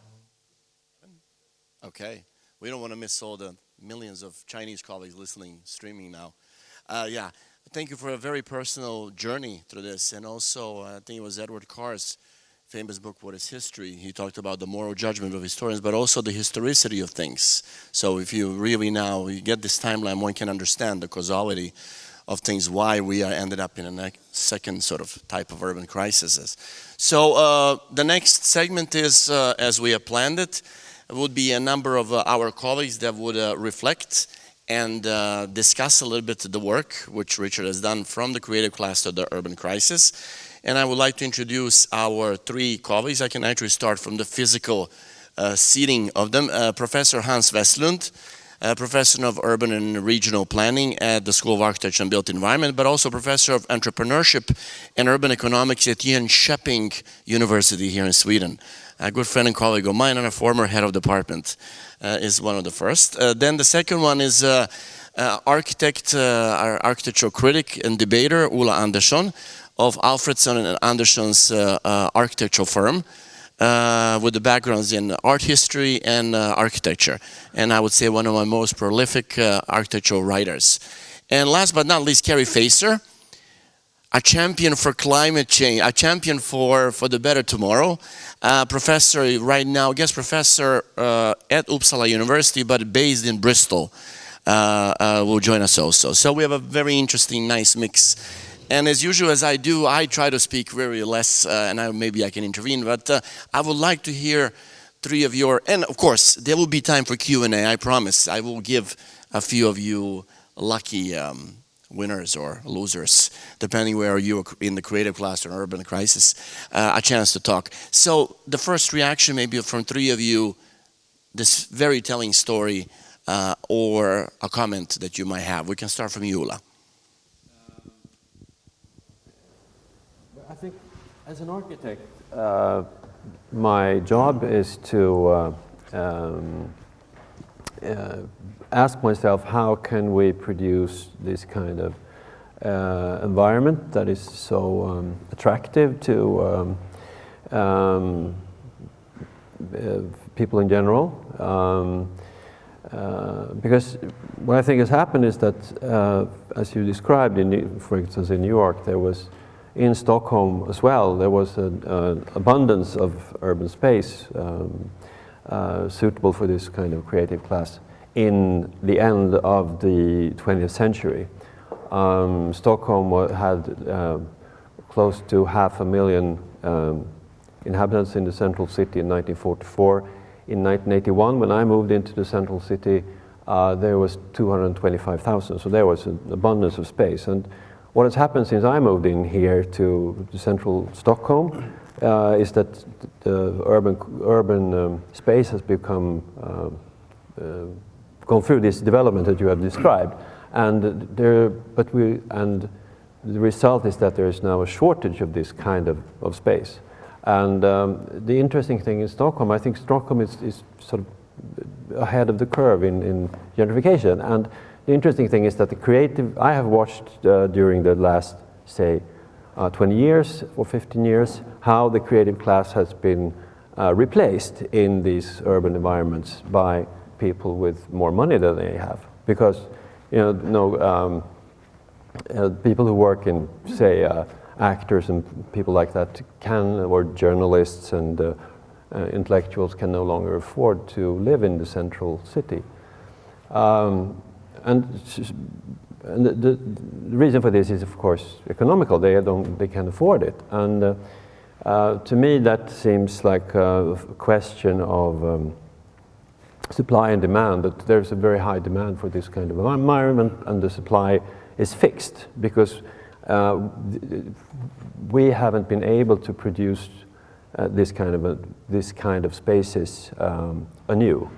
S1: Okay. We don't want to miss all the millions of Chinese colleagues listening, streaming now. Yeah. Thank you for a very personal journey through this. And also, I think it was Edward Carr's famous book, What is History? He talked about the moral judgment of historians, but also the historicity of things. So if you really now you get this timeline, one can understand the causality of things, why we are ended up in a second sort of type of urban crises. So the next segment is, as we have planned it, would be a number of our colleagues that would reflect and discuss a little bit the work which Richard has done from the creative class to the urban crisis. And I would like to introduce our 3 colleagues. I can actually start from the physical seating of them. Professor Hans Westlund, Professor of Urban and Regional Planning at the School of Architecture and Built Environment, but also Professor of Entrepreneurship and Urban Economics at Jönköping University here in Sweden. A good friend and colleague of mine and a former head of department is one of the first. Then the second one is architect, our architectural critic and debater, Ola Andersson, of Alfredson and Andersson's architectural firm, with the backgrounds in art history and architecture. And I would say one of my most prolific architectural writers. And last but not least, Carrie Facer, a champion for climate change, a champion for the better tomorrow. Professor right now, guest professor at Uppsala University, but based in Bristol, will join us also. So we have a very interesting, nice mix. And as usual, as I do, I try to speak very less, and maybe I can intervene, but I would like to hear three of your, and of course, there will be time for Q&A, I promise. I will give a few of you lucky winners or losers, depending where you are in the creative class or urban crisis, a chance to talk. So the first reaction maybe from three of you, this very telling story or a comment that you might have. We can start from you, Ola.
S3: I think as an architect, my job is to ask myself, how can we produce this kind of environment that is so attractive to people in general? Because what I think has happened is that, as you described, for instance, in New York, there was, in Stockholm as well, there was an abundance of urban space suitable for this kind of creative class in the end of the 20th century. Stockholm had close to 500,000 inhabitants in the central city in 1944. In 1981, when I moved into the central city, there was 225,000, so there was an abundance of space. And what has happened since I moved in here to the central Stockholm is that the urban space has become gone through this development that you have described, and the result is that there is now a shortage of this kind of space. And the interesting thing in Stockholm, I think Stockholm is sort of ahead of the curve in gentrification. And the interesting thing is that the creative, I have watched during the last, say, 20 years or 15 years, how the creative class has been replaced in these urban environments by people with more money than they have. Because, people who work in, say, actors and people like that or journalists and intellectuals can no longer afford to live in the central city. And the reason for this is, of course, economical. They can't afford it. And to me, that seems like a question of supply and demand, that there's a very high demand for this kind of environment, and the supply is fixed because we haven't been able to produce this kind of spaces anew.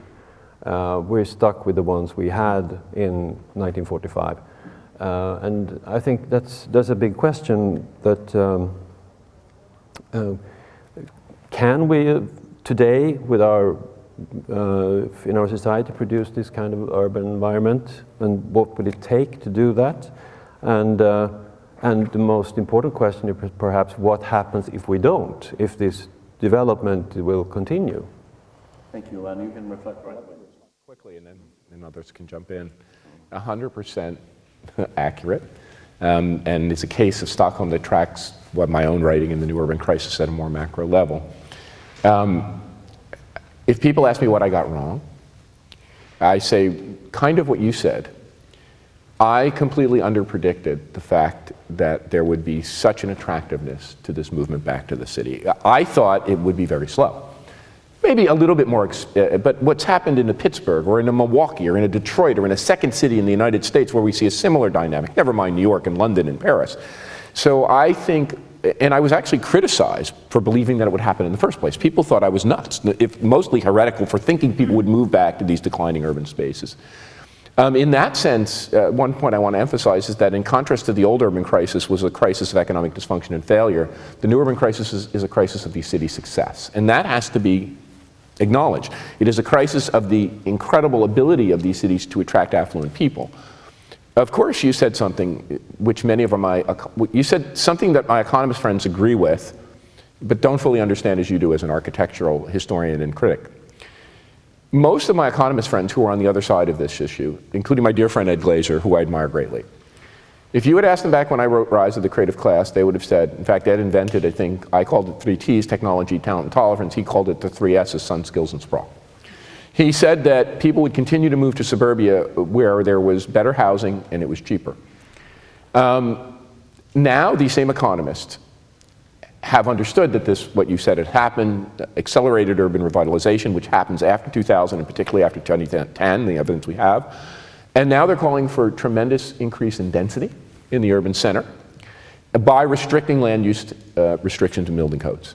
S3: We're stuck with the ones we had in 1945, and I think that's a big question. That can we today, with in our society, produce this kind of urban environment, and what would it take to do that? And the most important question is perhaps what happens if we don't, if this development will continue.
S4: Thank you, and you can reflect right away.
S2: Quickly, and then others can jump in. 100% accurate, and it's a case of Stockholm that tracks what my own writing in the New Urban Crisis at a more macro level. If people ask me what I got wrong, I say kind of what you said. I completely underpredicted the fact that there would be such an attractiveness to this movement back to the city. I thought it would be very slow. Maybe a little bit more, but what's happened in a Pittsburgh or in a Milwaukee or in a Detroit or in a second city in the United States where we see a similar dynamic, never mind New York and London and Paris. So I think, and I was actually criticized for believing that it would happen in the first place. People thought I was nuts, mostly heretical, for thinking people would move back to these declining urban spaces. In that sense, one point I want to emphasize is that in contrast to the old urban crisis was a crisis of economic dysfunction and failure, the new urban crisis is a crisis of these cities' success. And that has to be acknowledged. It is a crisis of the incredible ability of these cities to attract affluent people. Of course, you said something which you said something that my economist friends agree with, but don't fully understand as you do as an architectural historian and critic. Most of my economist friends who are on the other side of this issue, including my dear friend Ed Glazer, who I admire greatly, if you had asked them back when I wrote Rise of the Creative Class, they would have said, in fact, Ed invented, I think, I called it 3 T's, technology, talent, and tolerance. He called it the 3 S's, sun, skills, and sprawl. He said that people would continue to move to suburbia where there was better housing and it was cheaper. Now, these same economists have understood that what you said had happened, accelerated urban revitalization, which happens after 2000 and particularly after 2010, the evidence we have. And now they're calling for tremendous increase in density in the urban center by restricting land use restrictions and building codes.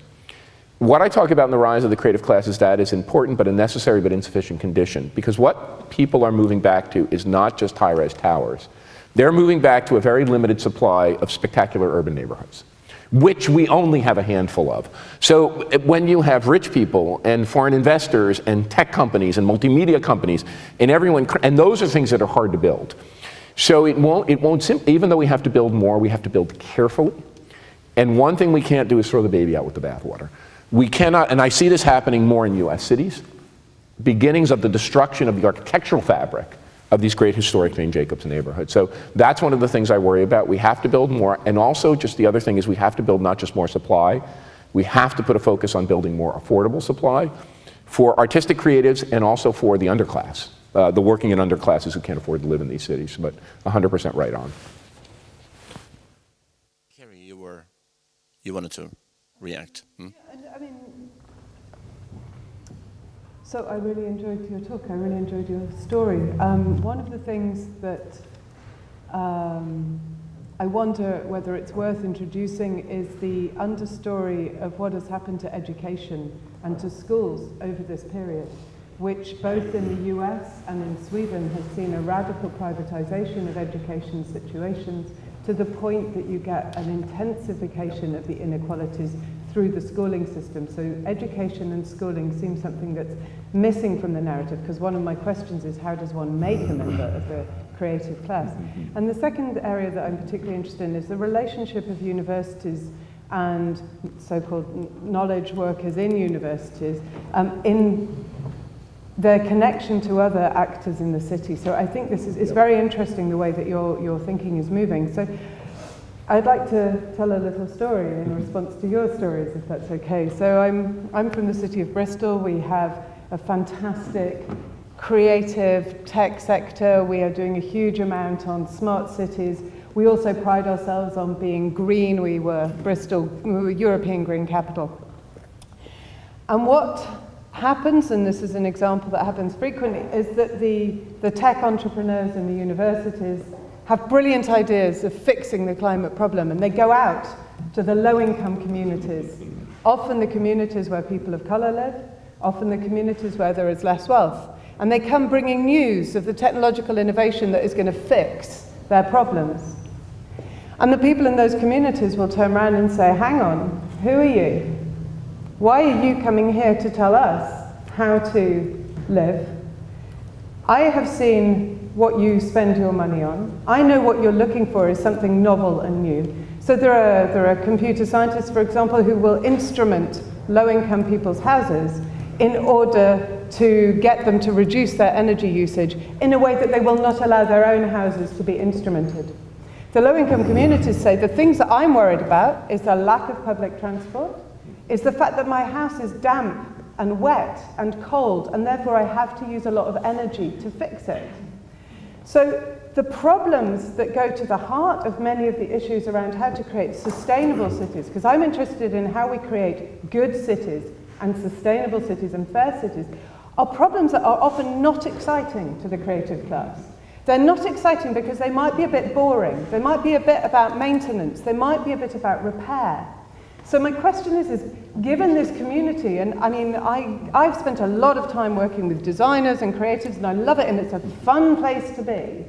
S2: What I talk about in the Rise of the Creative Class is that is important but a necessary but insufficient condition, because what people are moving back to is not just high-rise towers. They're moving back to a very limited supply of spectacular urban neighborhoods, which we only have a handful of. So when you have rich people and foreign investors and tech companies and multimedia companies and everyone, and those are things that are hard to build. So even though we have to build more, we have to build carefully. And one thing we can't do is throw the baby out with the bathwater. We cannot, and I see this happening more in US cities, beginnings of the destruction of the architectural fabric of these great historic Jane Jacobs neighborhoods. So that's one of the things I worry about. We have to build more, and also just the other thing is we have to build not just more supply, we have to put a focus on building more affordable supply for artistic creatives and also for the underclass, the working and underclasses who can't afford to live in these cities, but 100% right on.
S1: Carrie, you wanted to react.
S5: Yeah, I mean, so I really enjoyed your talk. I really enjoyed your story. One of the things that I wonder whether it's worth introducing is the understory of what has happened to education and to schools over this period, which both in the US and in Sweden has seen a radical privatization of education situations to the point that you get an intensification of the inequalities through the schooling system. So education and schooling seem something that's missing from the narrative, because one of my questions is, how does one make a member of the creative class? And the second area that I'm particularly interested in is the relationship of universities and so-called knowledge workers in universities in their connection to other actors in the city. So I think this is very interesting, the way that your thinking is moving. So I'd like to tell a little story in response to your stories, if that's okay. So I'm from the city of Bristol. We have a fantastic creative tech sector. We are doing a huge amount on smart cities. We also pride ourselves on being green. We were European Green Capital. And what happens, and this is an example that happens frequently, is that the tech entrepreneurs in the universities have brilliant ideas of fixing the climate problem, and they go out to the low-income communities, often the communities where people of color live, often the communities where there is less wealth. And they come bringing news of the technological innovation that is going to fix their problems. And the people in those communities will turn around and say, hang on, who are you? Why are you coming here to tell us how to live? I have seen what you spend your money on. I know what you're looking for is something novel and new. So there are computer scientists, for example, who will instrument low-income people's houses in order to get them to reduce their energy usage in a way that they will not allow their own houses to be instrumented. The low-income communities say the things that I'm worried about is the lack of public transport, is the fact that my house is damp and wet and cold, and therefore I have to use a lot of energy to fix it. So the problems that go to the heart of many of the issues around how to create sustainable cities, because I'm interested in how we create good cities and sustainable cities and fair cities, are problems that are often not exciting to the creative class. They're not exciting because they might be a bit boring, they might be a bit about maintenance, they might be a bit about repair. So my question is given this community, and I mean, I've spent a lot of time working with designers and creatives, and I love it, and it's a fun place to be.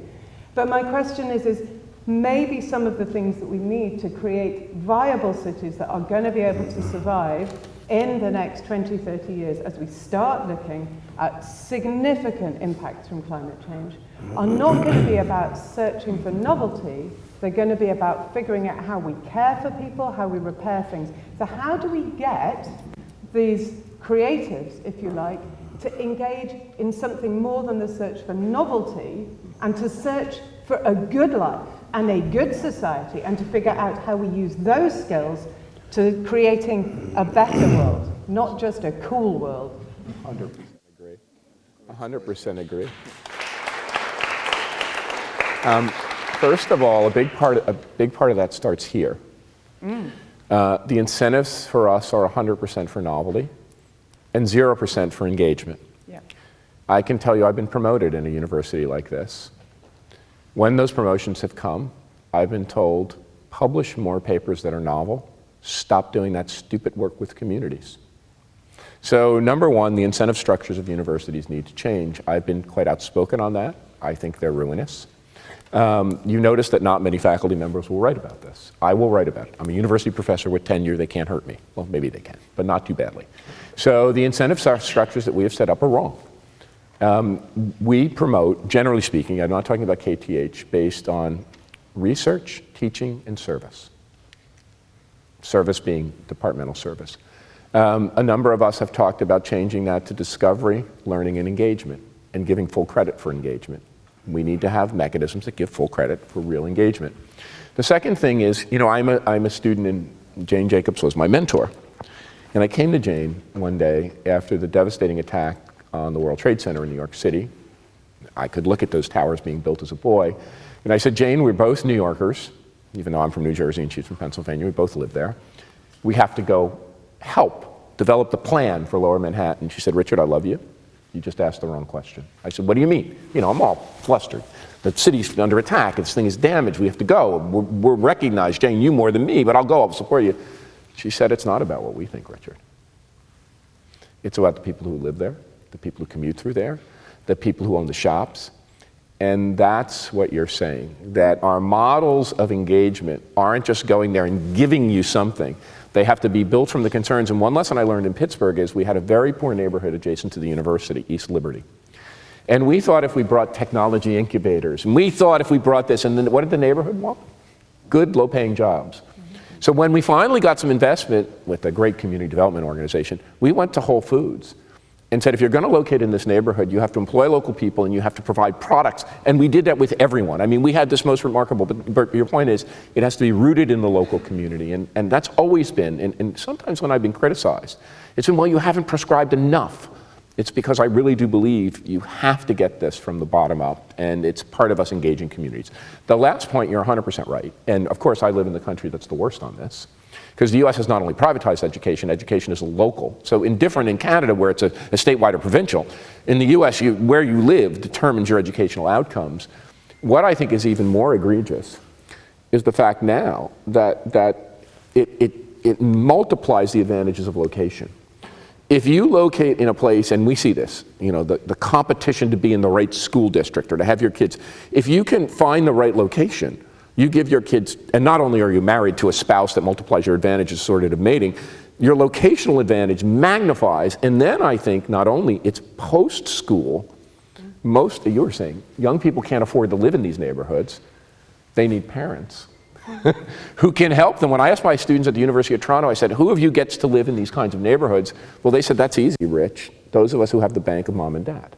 S5: But my question is maybe some of the things that we need to create viable cities that are going to be able to survive in the next 20, 30 years as we start looking at significant impacts from climate change are not going to be about searching for novelty. They're going to be about figuring out how we care for people, how we repair things. So how do we get these creatives, if you like, to engage in something more than the search for novelty and to search for a good life and a good society and to figure out how we use those skills to creating a better world, not just a cool world.
S2: 100% agree. 100% agree. First of all, a big part of that starts here. The incentives for us are 100% for novelty and 0% for engagement.
S5: Yeah.
S2: I can tell you I've been promoted in a university like this. When those promotions have come, I've been told, publish more papers that are novel, stop doing that stupid work with communities. So number one, the incentive structures of universities need to change. I've been quite outspoken on that. I think they're ruinous. You notice that not many faculty members will write about this. I will write about it. I'm a university professor with tenure. They can't hurt me. Well, maybe they can, but not too badly. So the incentive structures that we have set up are wrong. We promote, generally speaking, I'm not talking about KTH, based on research, teaching, and service. Service being departmental service. A number of us have talked about changing that to discovery, learning, and engagement, and giving full credit for engagement. We need to have mechanisms that give full credit for real engagement. The second thing is, you know, I'm a student, and Jane Jacobs was my mentor. And I came to Jane one day after the devastating attack on the World Trade Center in New York City. I could look at those towers being built as a boy. And I said, Jane, we're both New Yorkers, even though I'm from New Jersey and she's from Pennsylvania. We both live there. We have to go help develop the plan for Lower Manhattan. She said, Richard, I love you. You just asked the wrong question. I said, what do you mean? You know, I'm all flustered. The city's under attack. This thing is damaged. We have to go. We're recognized, Jane, you more than me, but I'll go. I'll support you. She said, it's not about what we think, Richard. It's about the people who live there, the people who commute through there, the people who own the shops. And that's what you're saying, that our models of engagement aren't just going there and giving you something. They have to be built from the concerns. And one lesson I learned in Pittsburgh is we had a very poor neighborhood adjacent to the university, East Liberty. And we thought if we brought technology incubators, and we thought if we brought this, and then what did the neighborhood want? Good, low-paying jobs. So when we finally got some investment with a great community development organization, we went to Whole Foods and said, if you're going to locate in this neighborhood, you have to employ local people and you have to provide products. And we did that with everyone. I mean, we had this most remarkable, but your point is, it has to be rooted in the local community. And that's always been, and sometimes when I've been criticized, it's been, well, you haven't prescribed enough. It's because I really do believe you have to get this from the bottom up, and it's part of us engaging communities. The last point, you're 100% right. And of course, I live in the country that's the worst on this. Because the US has not only privatized education, education is local. So different in Canada where it's a statewide or provincial. In the US, where you live determines your educational outcomes. What I think is even more egregious is the fact now that it multiplies the advantages of location. If you locate in a place, and we see this, you know, the competition to be in the right school district or to have your kids, if you can find the right location, you give your kids, and not only are you married to a spouse that multiplies your advantages sorted of mating, your locational advantage magnifies, and then I think not only it's post-school, most, you were saying, young people can't afford to live in these neighborhoods, they need parents who can help them. When I asked my students at the University of Toronto, I said, who of you gets to live in these kinds of neighborhoods? Well, they said, that's easy, Rich, those of us who have the bank of mom and dad.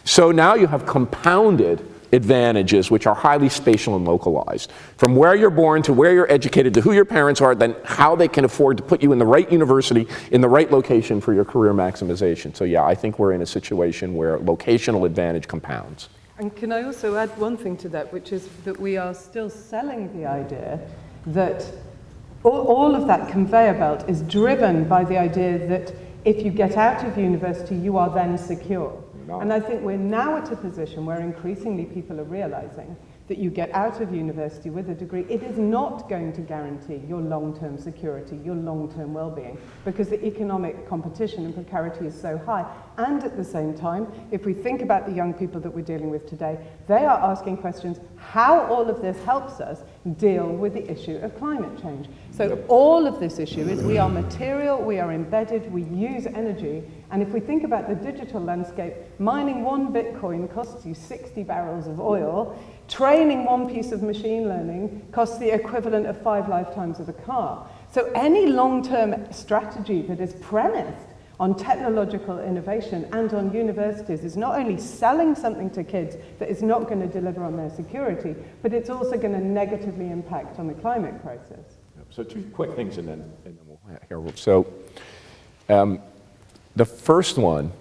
S2: So now you have compounded advantages which are highly spatial and localized. From where you're born to where you're educated to who your parents are, then how they can afford to put you in the right university, in the right location for your career maximization. So yeah, I think we're in a situation where locational advantage compounds.
S5: And can I also add one thing to that, which is that we are still selling the idea that all of that conveyor belt is driven by the idea that if you get out of university, you are then secure. And I think we're now at a position where increasingly people are realizing that you get out of university with a degree, it is not going to guarantee your long-term security, your long-term well-being, because the economic competition and precarity is so high. And at the same time, if we think about the young people that we're dealing with today, they are asking questions, how all of this helps us deal with the issue of climate change. So all of this issue is we are material, we are embedded, we use energy, And if we think about the digital landscape, mining 1 Bitcoin costs you 60 barrels of oil. Training 1 piece of machine learning costs the equivalent of 5 lifetimes of a car. So any long-term strategy that is premised on technological innovation and on universities is not only selling something to kids that is not going to deliver on their security, but it's also going to negatively impact on the climate crisis.
S2: So 2 quick things, and then we'll hear. So the first one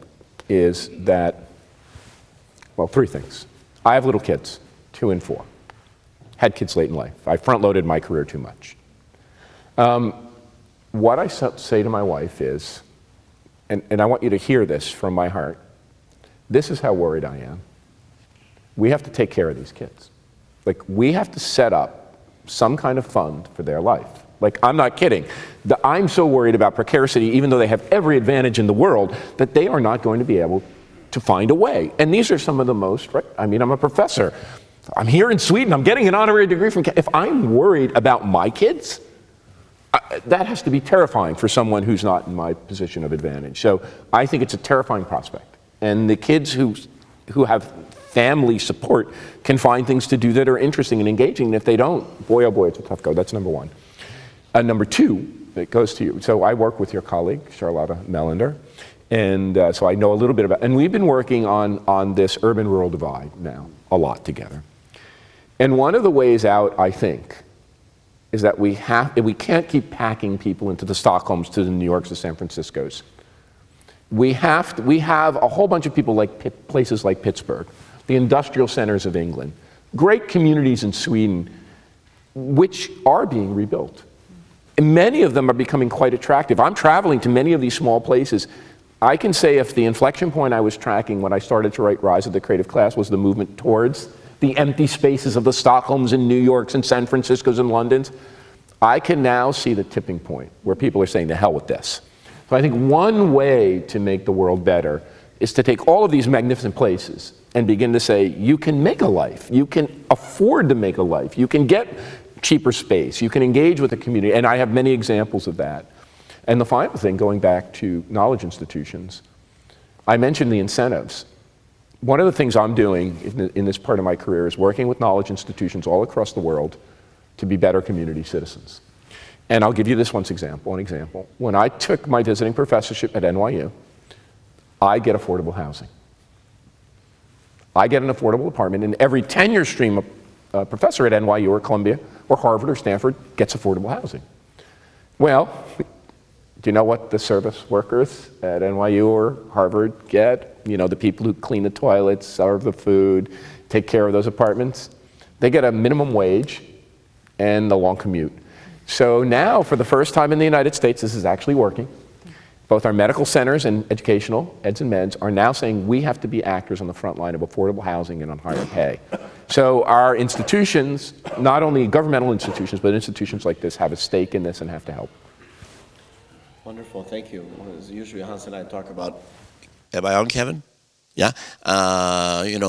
S2: is that, well, 3 things. I have little kids, 2 and 4. Had kids late in life. I front-loaded my career too much. What I say to my wife is, and I want you to hear this from my heart, this is how worried I am. We have to take care of these kids. Like, we have to set up some kind of fund for their life. Like, I'm not kidding. I'm so worried about precarity, even though they have every advantage in the world, that they are not going to be able to find a way. And these are some of the most, right? I mean, I'm a professor. I'm here in Sweden. I'm getting an honorary degree from, if I'm worried about my kids, that has to be terrifying for someone who's not in my position of advantage. So I think it's a terrifying prospect. And the kids who have family support can find things to do that are interesting and engaging. And if they don't, boy, oh boy, it's a tough go. That's number 1. Number 2, it goes to you. So I work with your colleague, Charlotta Mellender. And so I know a little bit about, and we've been working on this urban-rural divide now a lot together. And one of the ways out, I think, is that we can't keep packing people into the Stockholms, to the New Yorks, the San Franciscos. We have a whole bunch of people like places like Pittsburgh, the industrial centers of England, great communities in Sweden, which are being rebuilt. And many of them are becoming quite attractive. I'm traveling to many of these small places. I can say if the inflection point I was tracking when I started to write Rise of the Creative Class was the movement towards the empty spaces of the Stockholms and New Yorks and San Franciscos and Londons, I can now see the tipping point where people are saying, to hell with this. So I think one way to make the world better is to take all of these magnificent places and begin to say, you can make a life, you can afford to make a life, you can get cheaper space, you can engage with the community, and I have many examples of that. And the final thing, going back to knowledge institutions, I mentioned the incentives. One of the things I'm doing in this part of my career is working with knowledge institutions all across the world to be better community citizens. And I'll give you this one example. When I took my visiting professorship at NYU, I get affordable housing. I get an affordable apartment, and every tenure stream professor at NYU or Columbia or Harvard or Stanford gets affordable housing. Well, do you know what the service workers at NYU or Harvard get? You know, the people who clean the toilets, serve the food, take care of those apartments. They get a minimum wage and a long commute. So now, for the first time in the United States, this is actually working. Both our medical centers and educational, eds and meds, are now saying we have to be actors on the front line of affordable housing and on higher pay. So our institutions, not only governmental institutions, but institutions like this, have a stake in this and have to help.
S1: Wonderful, thank you. As usually Hans and I talk about, am I on, Kevin? Yeah,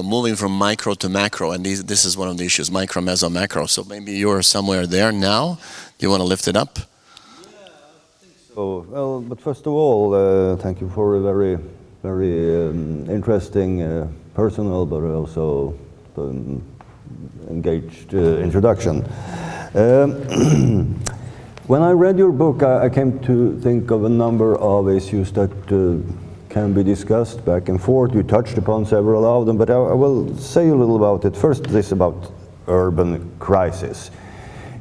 S1: moving from micro to macro, and this is one of the issues, micro, meso, macro. So maybe you're somewhere there now. Do you want to lift it up?
S6: Yeah, I think so. Well, but first of all, thank you for a very, very interesting, personal, but also engaged introduction. When I read your book, I came to think of a number of issues that can be discussed back and forth. You touched upon several of them, but I will say a little about it. First, this about urban crisis.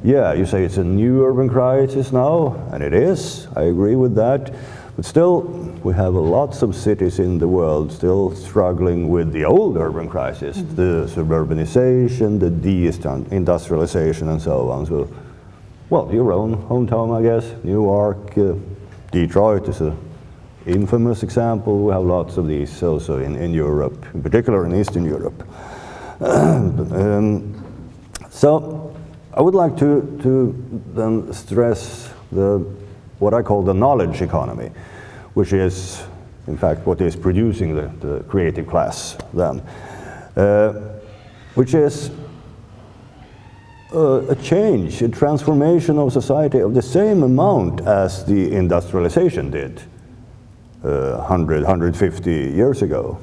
S6: Yeah, you say it's a new urban crisis now, and it is. I agree with that. But still, we have lots of cities in the world still struggling with the old urban crisis, the suburbanization, the deindustrialization, and so on. So, well, your own hometown, I guess, Newark, Detroit is an infamous example. We have lots of these also in Europe, in particular in Eastern Europe. So I would like to then stress what I call the knowledge economy, which is, in fact, what is producing the creative class then, which is a change, a transformation of society of the same amount as the industrialization did. 100, 150 years ago.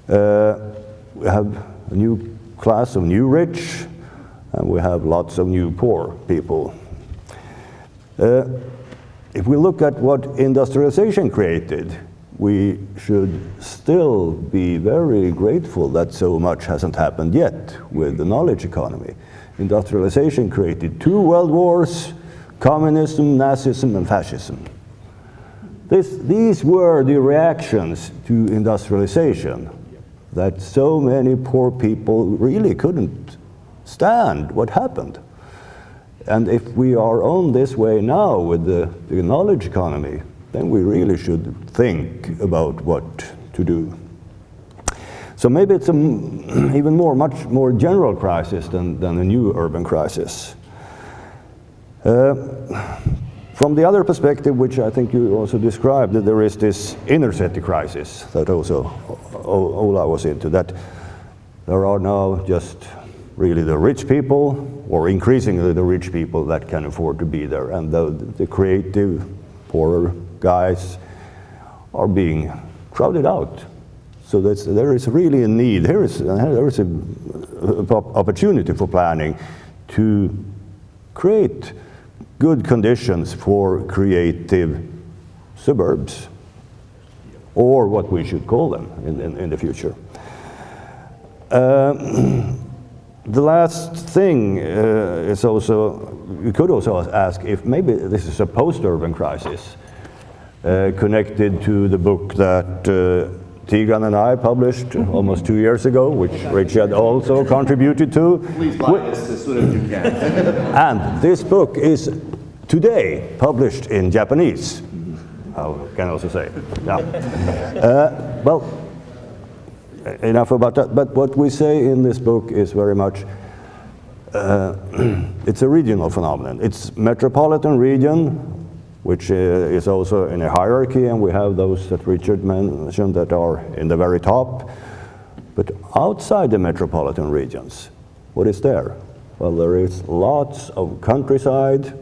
S6: We have a new class of new rich, and we have lots of new poor people. If we look at what industrialization created, we should still be very grateful that so much hasn't happened yet with the knowledge economy. Industrialization created 2 world wars, communism, Nazism, and fascism. These were the reactions to industrialization that so many poor people really couldn't stand what happened. And if we are on this way now with the knowledge economy, then we really should think about what to do. So maybe it's even much more general crisis than a new urban crisis. From the other perspective, which I think you also described, that there is this inner city crisis that also Ola was into, that there are now just really the rich people, or increasingly the rich people, that can afford to be there, and the creative, poorer guys are being crowded out. So there is really a need, there is an opportunity for planning to create good conditions for creative suburbs, or what we should call them in the future. The last thing is also, you could also ask if maybe this is a post-urban crisis connected to the book that Tigran and I published almost 2 years ago, which Richard also contributed to.
S4: Please buy this as soon as you can.
S6: And this book is today published in Japanese. I can also say. Yeah. Well, enough about that. But what we say in this book is very much, it's a regional phenomenon. It's metropolitan region, which is also in a hierarchy, and we have those that Richard mentioned that are in the very top. But outside the metropolitan regions, what is there? Well, there is lots of countryside.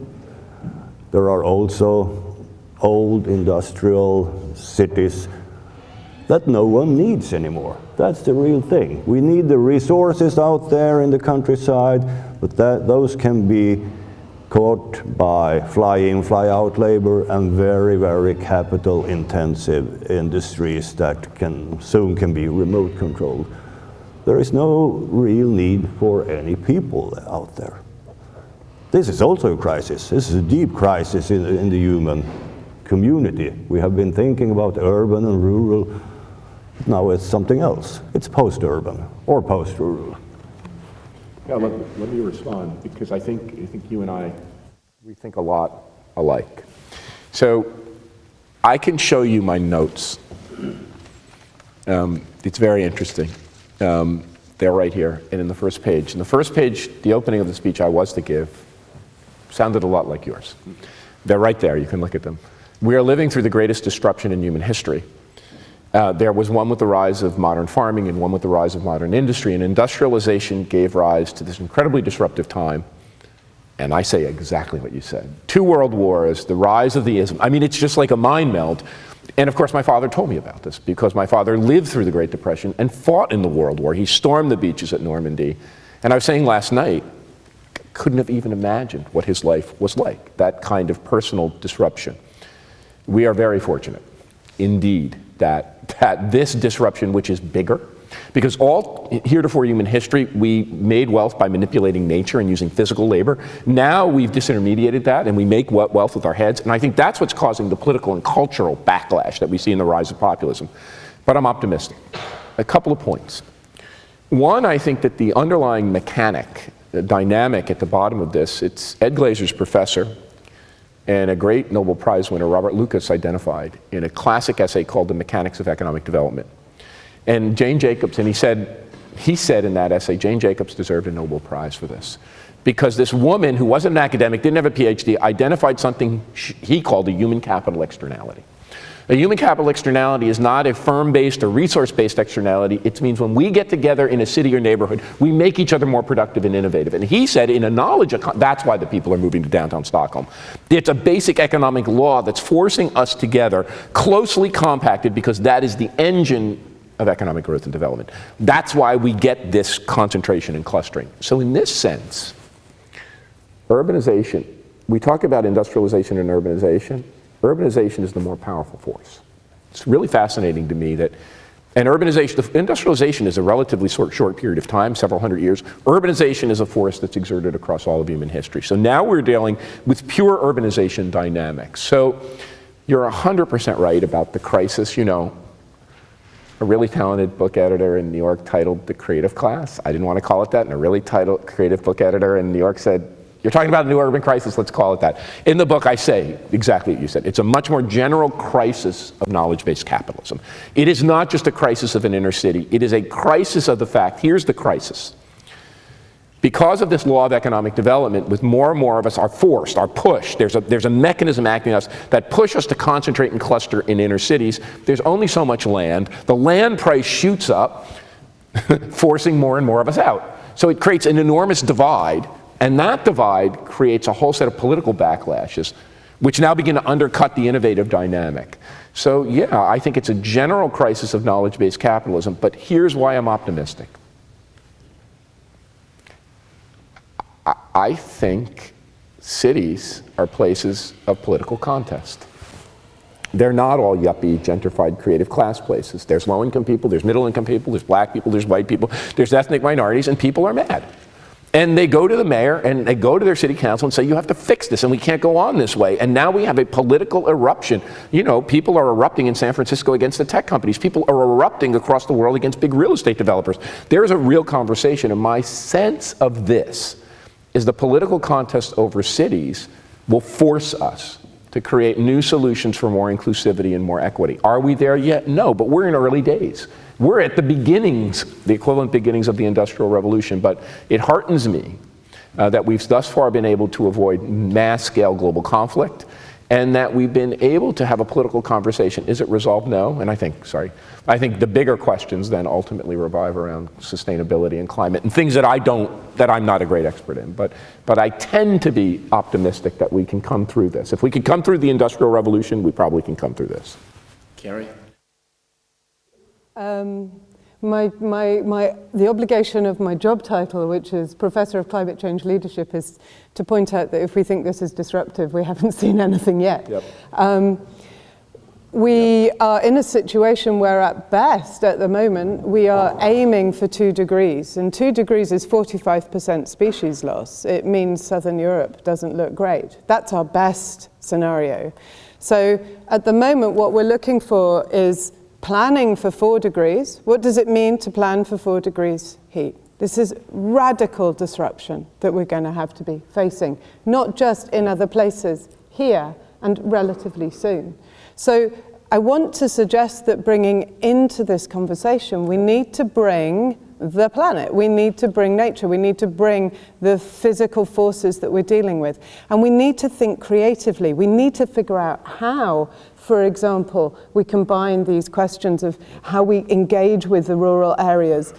S6: There are also old industrial cities that no one needs anymore. That's the real thing. We need the resources out there in the countryside, but those can be caught by fly-in, fly-out labor and very, very capital-intensive industries that soon can be remote controlled. There is no real need for any people out there. This is also a crisis. This is a deep crisis in the human community. We have been thinking about urban and rural. Now it's something else. It's post-urban or post-rural.
S2: Yeah, let me respond, because I think you and I, we think a lot alike. So I can show you my notes. It's very interesting. They're right here and in the first page. In the first page, the opening of the speech I was to give sounded a lot like yours. They're right there, you can look at them. We are living through the greatest disruption in human history. There was one with the rise of modern farming and one with the rise of modern industry, and industrialization gave rise to this incredibly disruptive time. And I say exactly what you said. 2 world wars, the rise of the ism. I mean, it's just like a mind meld. And of course, my father told me about this because my father lived through the Great Depression and fought in the World War. He stormed the beaches at Normandy. And I was saying last night, couldn't have even imagined what his life was like, that kind of personal disruption. We are very fortunate, indeed, that this disruption, which is bigger, because all heretofore human history, we made wealth by manipulating nature and using physical labor. Now we've disintermediated that and we make wealth with our heads. And I think that's what's causing the political and cultural backlash that we see in the rise of populism. But I'm optimistic. A couple of points. One, I think that the underlying mechanic, the dynamic at the bottom of this, it's Ed Glaser's professor and a great Nobel Prize winner, Robert Lucas, identified in a classic essay called The Mechanics of Economic Development. And Jane Jacobs, and he said in that essay, Jane Jacobs deserved a Nobel Prize for this. Because this woman who wasn't an academic, didn't have a PhD, identified something he called a human capital externality. A human capital externality is not a firm-based or resource-based externality. It means when we get together in a city or neighborhood, we make each other more productive and innovative. And he said in a knowledge economy, that's why the people are moving to downtown Stockholm. It's a basic economic law that's forcing us together, closely compacted, because that is the engine of economic growth and development. That's why we get this concentration and clustering. So in this sense, urbanization, we talk about industrialization and urbanization. Urbanization is the more powerful force. It's really fascinating to me that, and urbanization, industrialization is a relatively short period of time, several hundred years. Urbanization is a force that's exerted across all of human history. So now we're dealing with pure urbanization dynamics. So you're 100% right about the crisis. You know, a really talented book editor in New York titled The Creative Class. I didn't want to call it that, and a really creative book editor in New York said, you're talking about a new urban crisis, let's call it that. In the book, I say exactly what you said. It's a much more general crisis of knowledge-based capitalism. It is not just a crisis of an inner city. It is a crisis of the fact, here's the crisis. Because of this law of economic development, with more and more of us are forced, are pushed, there's a mechanism acting on us that push us to concentrate and cluster in inner cities. There's only so much land. The land price shoots up, forcing more and more of us out. So it creates an enormous divide. And that divide creates a whole set of political backlashes, which now begin to undercut the innovative dynamic. So yeah, I think it's a general crisis of knowledge-based capitalism, but here's why I'm optimistic. I think cities are places of political contest. They're not all yuppie, gentrified, creative class places. There's low-income people, there's middle-income people, there's black people, there's white people, there's ethnic minorities, and people are mad. And they go to the mayor and they go to their city council and say, you have to fix this and we can't go on this way. And now we have a political eruption. You know, people are erupting in San Francisco against the tech companies. People are erupting across the world against big real estate developers. There's a real conversation, and my sense of this is the political contest over cities will force us to create new solutions for more inclusivity and more equity. Are we there yet? No, but we're in early days. We're at the beginnings, the equivalent beginnings of the Industrial Revolution, but it heartens me that we've thus far been able to avoid mass-scale global conflict, and that we've been able to have a political conversation. Is it resolved? No. And I think the bigger questions then ultimately revolve around sustainability and climate and things that I'm not a great expert in. But I tend to be optimistic that we can come through this. If we could come through the Industrial Revolution, we probably can come through this.
S1: Carrie?
S5: The obligation of my job title, which is Professor of Climate Change Leadership, is to point out that if we think this is disruptive, we haven't seen anything yet. Yep. We are in a situation where at best, at the moment, we are aiming for 2 degrees. And 2 degrees is 45% species loss. It means Southern Europe doesn't look great. That's our best scenario. So at the moment, what we're looking for is planning for 4 degrees. What does it mean to plan for 4 degrees heat? This is radical disruption that we're going to have to be facing, not just in other places, here and relatively soon. So I want to suggest that bringing into this conversation, we need to bring the planet, we need to bring nature, we need to bring the physical forces that we're dealing with. And we need to think creatively. We need to figure out how, for example, we combine these questions of how we engage with the rural areas,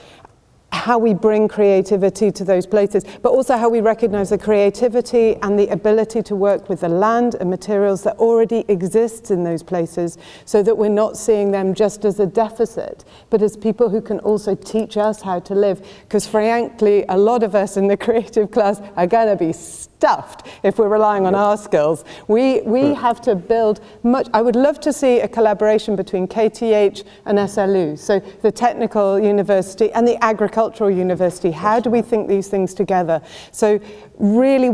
S5: how we bring creativity to those places, but also how we recognize the creativity and the ability to work with the land and materials that already exist in those places, so that we're not seeing them just as a deficit, but as people who can also teach us how to live. Because frankly, a lot of us in the creative class are going to be stuffed if we're relying on our skills. We have to build much. I would love to see a collaboration between KTH and SLU, so the technical university and the agricultural university. How do we think these things together? So really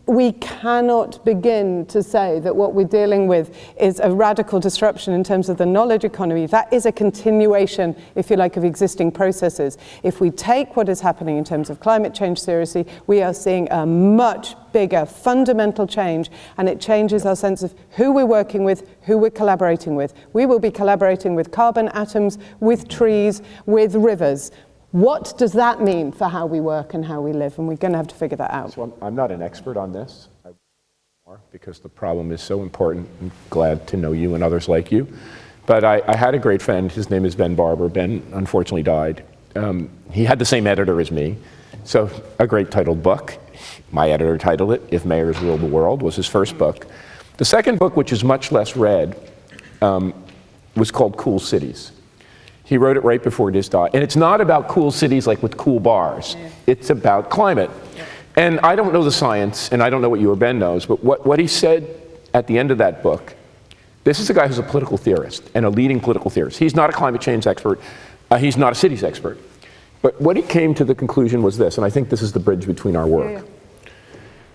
S5: we cannot begin to say that what we're dealing with is a radical disruption in terms of the knowledge economy. That is a continuation, if you like, of existing processes. If we take what is happening in terms of climate change seriously, we are seeing a much bigger fundamental change, and it changes our sense of who we're working with, who we're collaborating with. We will be collaborating with carbon atoms, with trees, with rivers. What does that mean for how we work and how we live? And we're going to have to figure that out.
S2: So I'm not an expert on this. I because the problem is so important. I'm glad to know you and others like you. But I had a great friend, his name is Ben Barber. Ben unfortunately died. He had the same editor as me, so a great titled book. My editor titled it, If Mayors Rule the World, was his first book. The second book, which is much less read, was called Cool Cities. He wrote it right before his death. And it's not about cool cities like with cool bars. Yeah. It's about climate. Yeah. And I don't know the science, and I don't know what you or Ben knows, but what he said at the end of that book, this is a guy who's a political theorist and a leading political theorist. He's not a climate change expert. He's not a cities expert. But what he came to the conclusion was this, and I think this is the bridge between our work, yeah.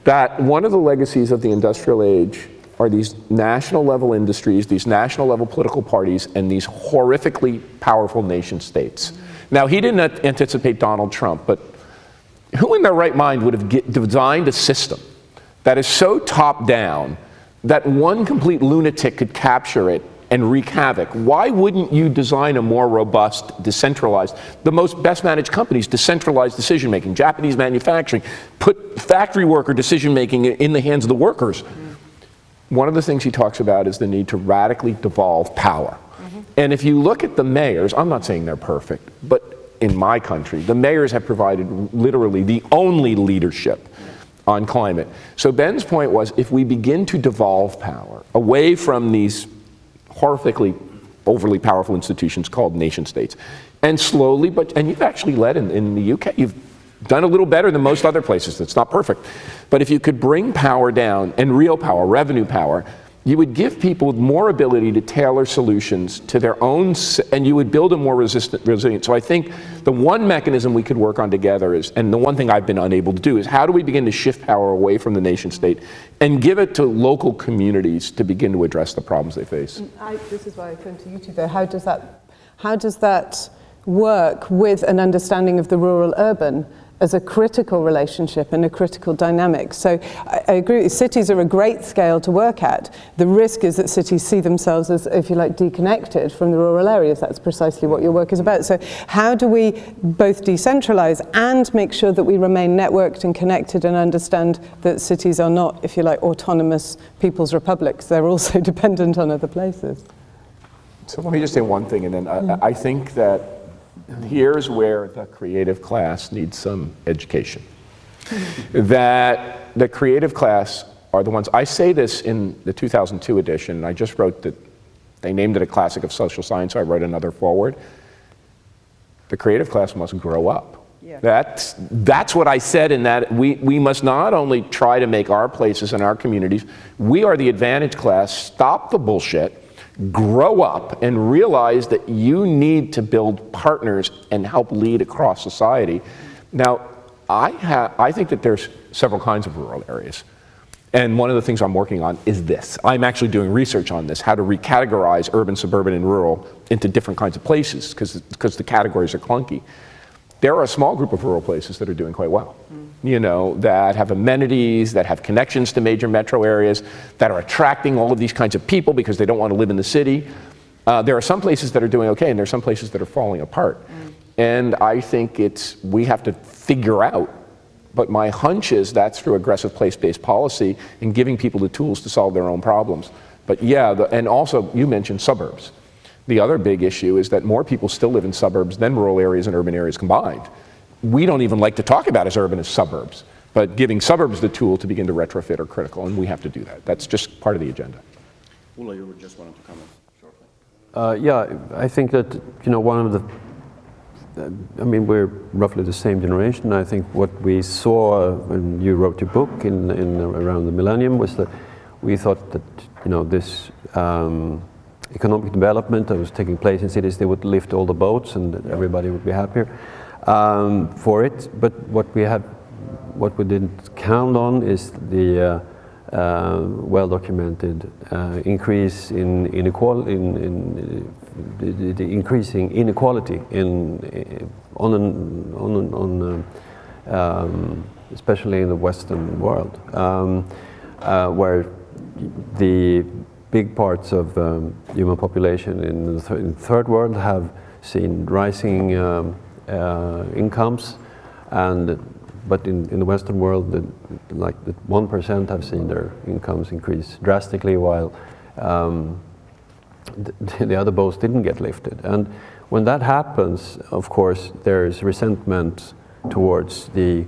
S2: That one of the legacies of the industrial age are these national level industries, these national level political parties, and these horrifically powerful nation states. Now, he didn't anticipate Donald Trump, but who in their right mind would have designed a system that is so top down that one complete lunatic could capture it and wreak havoc? Why wouldn't you design a more robust, decentralized, the most best managed companies, decentralized decision making, Japanese manufacturing, put factory worker decision making in the hands of the workers? One of the things he talks about is the need to radically devolve power. And if you look at the mayors, I'm not saying they're perfect, but in my country, the mayors have provided literally the only leadership on climate. So Ben's point was, if we begin to devolve power away from these horrifically overly powerful institutions called nation states, and slowly, and you've actually led in the UK, you've done a little better than most other places. It's not perfect. But if you could bring power down, and real power, revenue power, you would give people more ability to tailor solutions to their own, and you would build a more resilient. So I think the one mechanism we could work on together is, and the one thing I've been unable to do, is how do we begin to shift power away from the nation state and give it to local communities to begin to address the problems they face?
S5: This is why I turn to you two there. How does that work with an understanding of the rural-urban as a critical relationship and a critical dynamic? So I agree, cities are a great scale to work at. The risk is that cities see themselves as, if you like, deconnected from the rural areas. That's precisely what your work is about. So how do we both decentralize and make sure that we remain networked and connected and understand that cities are not, if you like, autonomous people's republics? They're also dependent on other places.
S2: So let me just say one thing, and then I think that here's where the creative class needs some education. That the creative class are the ones, I say this in the 2002 edition, and I just wrote that they named it a classic of social science, so I wrote another forward. The creative class must grow up. Yeah. That's what I said, in that we must not only try to make our places and our communities, we are the advantage class, stop the bullshit, grow up and realize that you need to build partners and help lead across society. Now, I think that there's several kinds of rural areas. And one of the things I'm working on is this. I'm actually doing research on this, how to recategorize urban, suburban, and rural into different kinds of places, because the categories are clunky. There are a small group of rural places that are doing quite well. You know, that have amenities, that have connections to major metro areas, that are attracting all of these kinds of people because they don't want to live in the city. There are some places that are doing okay, and there are some places that are falling apart. And I think we have to figure out, but my hunch is that's through aggressive place-based policy and giving people the tools to solve their own problems. But yeah, and also you mentioned suburbs. The other big issue is that more people still live in suburbs than rural areas and urban areas combined. We don't even like to talk about as urban as suburbs, but giving suburbs the tool to begin to retrofit are critical, and we have to do that. That's just part of the agenda.
S1: Ulla, you just wanted to comment shortly.
S3: Yeah, I think that, you know, one of the, I mean, we're roughly the same generation. I think what we saw when you wrote your book in around the millennium was that we thought that, you know, this economic development that was taking place in cities, they would lift all the boats and everybody would be happier for it. But what we didn't count on is the well-documented increase in inequality, the increasing inequality especially in the Western world, where the big parts of human population in the third world have seen rising incomes, and but in the Western world, like the 1% have seen their incomes increase drastically, while the other boats didn't get lifted. And when that happens, of course, there's resentment towards the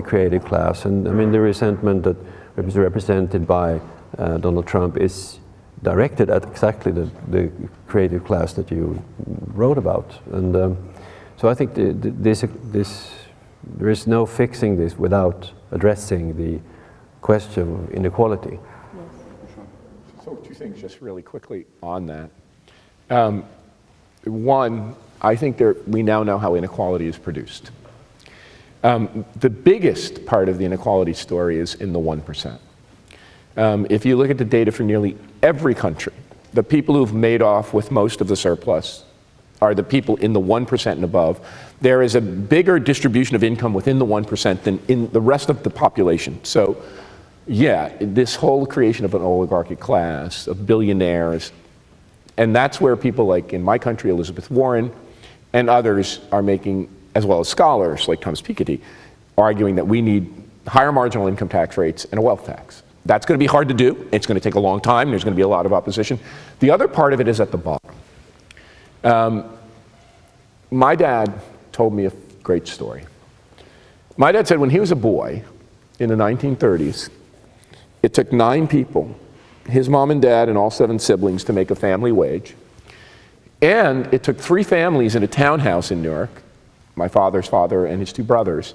S3: creative class. And I mean, the resentment that is represented by Donald Trump is directed at exactly the creative class that you wrote about. And so I think there is no fixing this without addressing the question of inequality.
S2: So 2 things just really quickly on that. One, I think we now know how inequality is produced. The biggest part of the inequality story is in the 1%. If you look at the data for nearly every country, the people who've made off with most of the surplus are the people in the 1% and above. There is a bigger distribution of income within the 1% than in the rest of the population. So yeah, this whole creation of an oligarchic class, of billionaires, and that's where people like in my country, Elizabeth Warren, and others are making, as well as scholars like Thomas Piketty, arguing that we need higher marginal income tax rates and a wealth tax. That's going to be hard to do. It's going to take a long time. There's going to be a lot of opposition. The other part of it is at the bottom. My dad told me a great story. My dad said when he was a boy in the 1930s, it took 9 people, his mom and dad and all 7 siblings, to make a family wage. And it took 3 families in a townhouse in Newark, my father's father and his 2 brothers,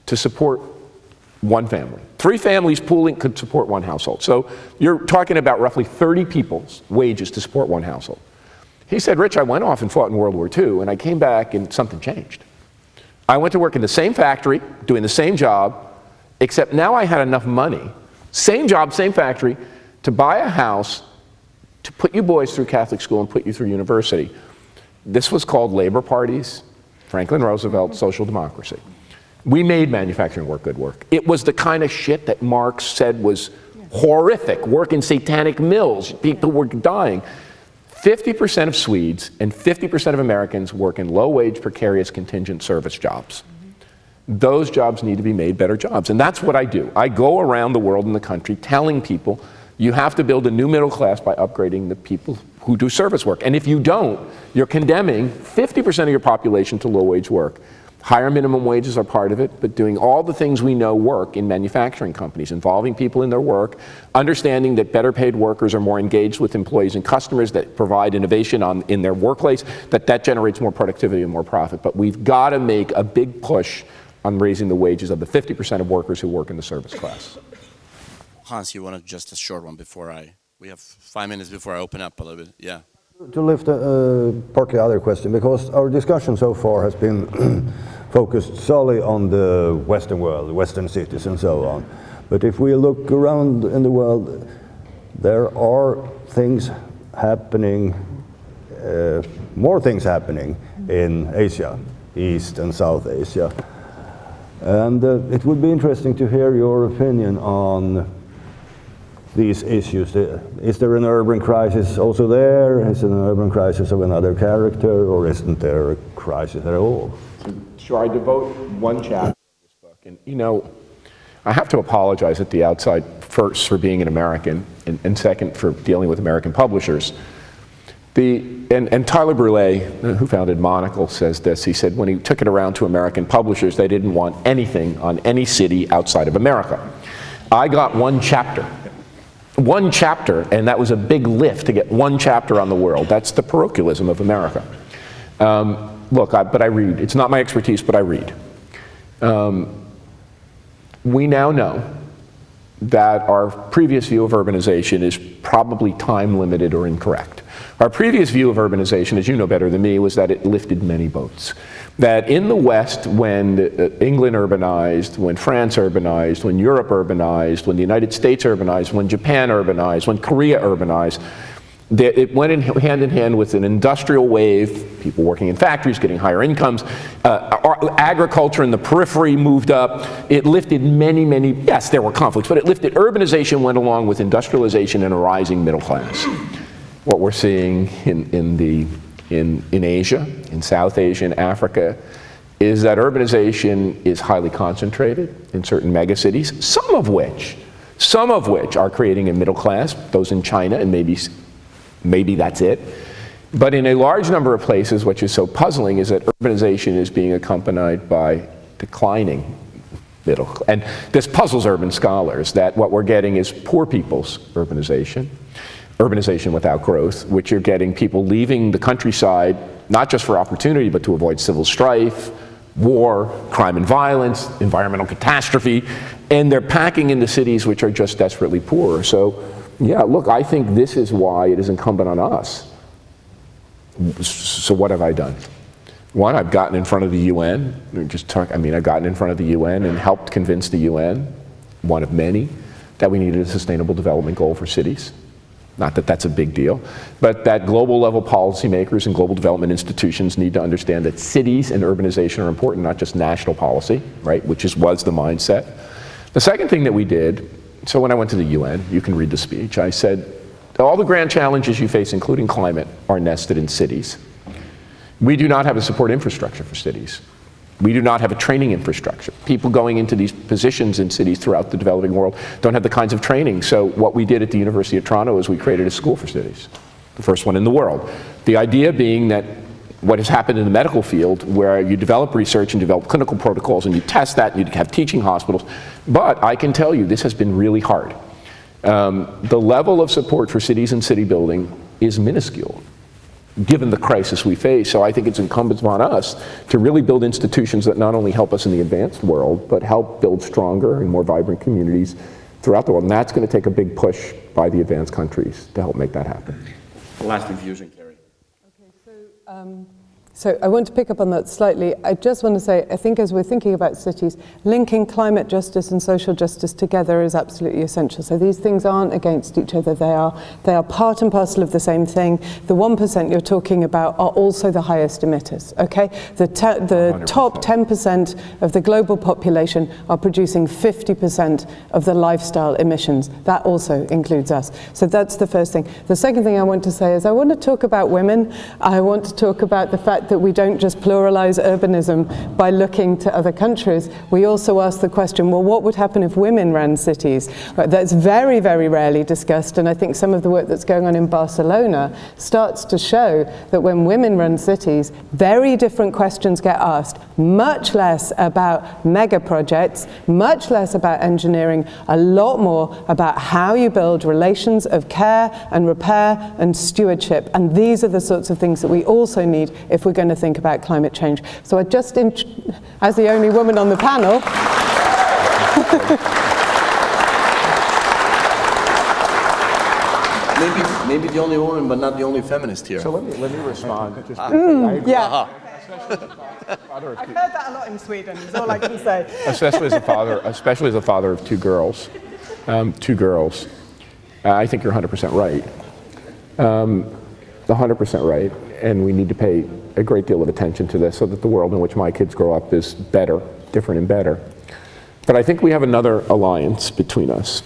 S2: to support 1 family. 3 families pooling could support 1 household. So you're talking about roughly 30 people's wages to support 1 household. He said, Rich, I went off and fought in World War II, and I came back and something changed. I went to work in the same factory, doing the same job, except now I had enough money, same job, same factory, to buy a house, to put you boys through Catholic school and put you through university. This was called labor parties, Franklin Roosevelt, social democracy. We made manufacturing work good work. It was the kind of shit that Marx said was horrific, work in satanic mills, people were dying. 50% of Swedes and 50% of Americans work in low-wage, precarious, contingent service jobs. Those jobs need to be made better jobs, and that's what I do. I go around the world in the country telling people you have to build a new middle class by upgrading the people who do service work. And if you don't, you're condemning 50% of your population to low-wage work. Higher minimum wages are part of it, but doing all the things we know work in manufacturing companies, involving people in their work, understanding that better paid workers are more engaged with employees and customers, that provide innovation in their workplace, that generates more productivity and more profit. But we've got to make a big push on raising the wages of the 50% of workers who work in the service class.
S1: Hans, you wanted just a short one before we have 5 minutes before I open up a little bit. Yeah.
S6: To lift a partly other question, because our discussion so far has been focused solely on the Western world, Western cities and so on. But if we look around in the world, there are things happening, more things happening in Asia, East and South Asia. And it would be interesting to hear your opinion on these issues. Is there an urban crisis also there? Is it an urban crisis of another character, or isn't there a crisis at all?
S2: Sure, I devote 1 chapter in this book. And you know, I have to apologize at the outside, first for being an American, and second for dealing with American publishers. And Tyler Brûlé, who founded Monocle, says this. He said when he took it around to American publishers, they didn't want anything on any city outside of America. I got 1 chapter. 1 chapter, and that was a big lift to get 1 chapter on the world. That's the parochialism of America. Look, but I read. It's not my expertise, but I read. We now know that our previous view of urbanization is probably time-limited or incorrect. Our previous view of urbanization, as you know better than me, was that it lifted many boats. That in the West, when England urbanized, when France urbanized, when Europe urbanized, when the United States urbanized, when Japan urbanized, when Korea urbanized, it went hand in hand with an industrial wave, people working in factories, getting higher incomes, agriculture in the periphery moved up. It lifted many, yes, there were conflicts, but it lifted, urbanization went along with industrialization and a rising middle class. What we're seeing in Asia, in South Asia, in Africa, is that urbanization is highly concentrated in certain megacities, some of which are creating a middle class, those in China, and maybe that's it. But in a large number of places, what is so puzzling is that urbanization is being accompanied by declining middle. And this puzzles urban scholars, that what we're getting is poor people's urbanization without growth, which you're getting people leaving the countryside, not just for opportunity, but to avoid civil strife, war, crime and violence, environmental catastrophe, and they're packing into cities which are just desperately poor. So, yeah, look, I think this is why it is incumbent on us. So what have I done? One, I've gotten in front of the UN. I've gotten in front of the UN and helped convince the UN, one of many, that we needed a sustainable development goal for cities. Not that that's a big deal, but that global level policymakers and global development institutions need to understand that cities and urbanization are important, not just national policy, right, which was the mindset. The second thing that we did, so when I went to the UN, you can read the speech, I said, all the grand challenges you face, including climate, are nested in cities. We do not have a support infrastructure for cities. We do not have a training infrastructure. People going into these positions in cities throughout the developing world don't have the kinds of training. So what we did at the University of Toronto is we created a school for cities, the first one in the world. The idea being that what has happened in the medical field, where you develop research and develop clinical protocols and you test that and you have teaching hospitals, but I can tell you this has been really hard. The level of support for cities and city building is minuscule, given the crisis we face. So I think it's incumbent upon us to really build institutions that not only help us in the advanced world, but help build stronger and more vibrant communities throughout the world. And that's going to take a big push by the advanced countries to help make that happen.
S1: Last infusion, Carrie.
S5: Okay, so I want to pick up on that slightly. I just want to say, I think as we're thinking about cities, linking climate justice and social justice together is absolutely essential. So these things aren't against each other. They are part and parcel of the same thing. The 1% you're talking about are also the highest emitters, okay? The top 10% of the global population are producing 50% of the lifestyle emissions. That also includes us. So that's the first thing. The second thing I want to say is I want to talk about women. I want to talk about the fact that we don't just pluralize urbanism by looking to other countries. We also ask the question, well, what would happen if women ran cities? That's very, very rarely discussed, and I think some of the work that's going on in Barcelona starts to show that when women run cities, very different questions get asked, much less about mega projects, much less about engineering, a lot more about how you build relations of care and repair and stewardship. And these are the sorts of things that we also need if we're going to think about climate change. So I just, as the only woman on the panel,
S1: maybe the only woman, but not the only feminist here.
S2: So let me respond. Just
S5: yeah. I've heard that a lot in Sweden, is all I can say.
S2: Especially as a father of two girls. I think you're 100% right. 100% right. And we need to pay a great deal of attention to this so that the world in which my kids grow up is better, different and better. But I think we have another alliance between us.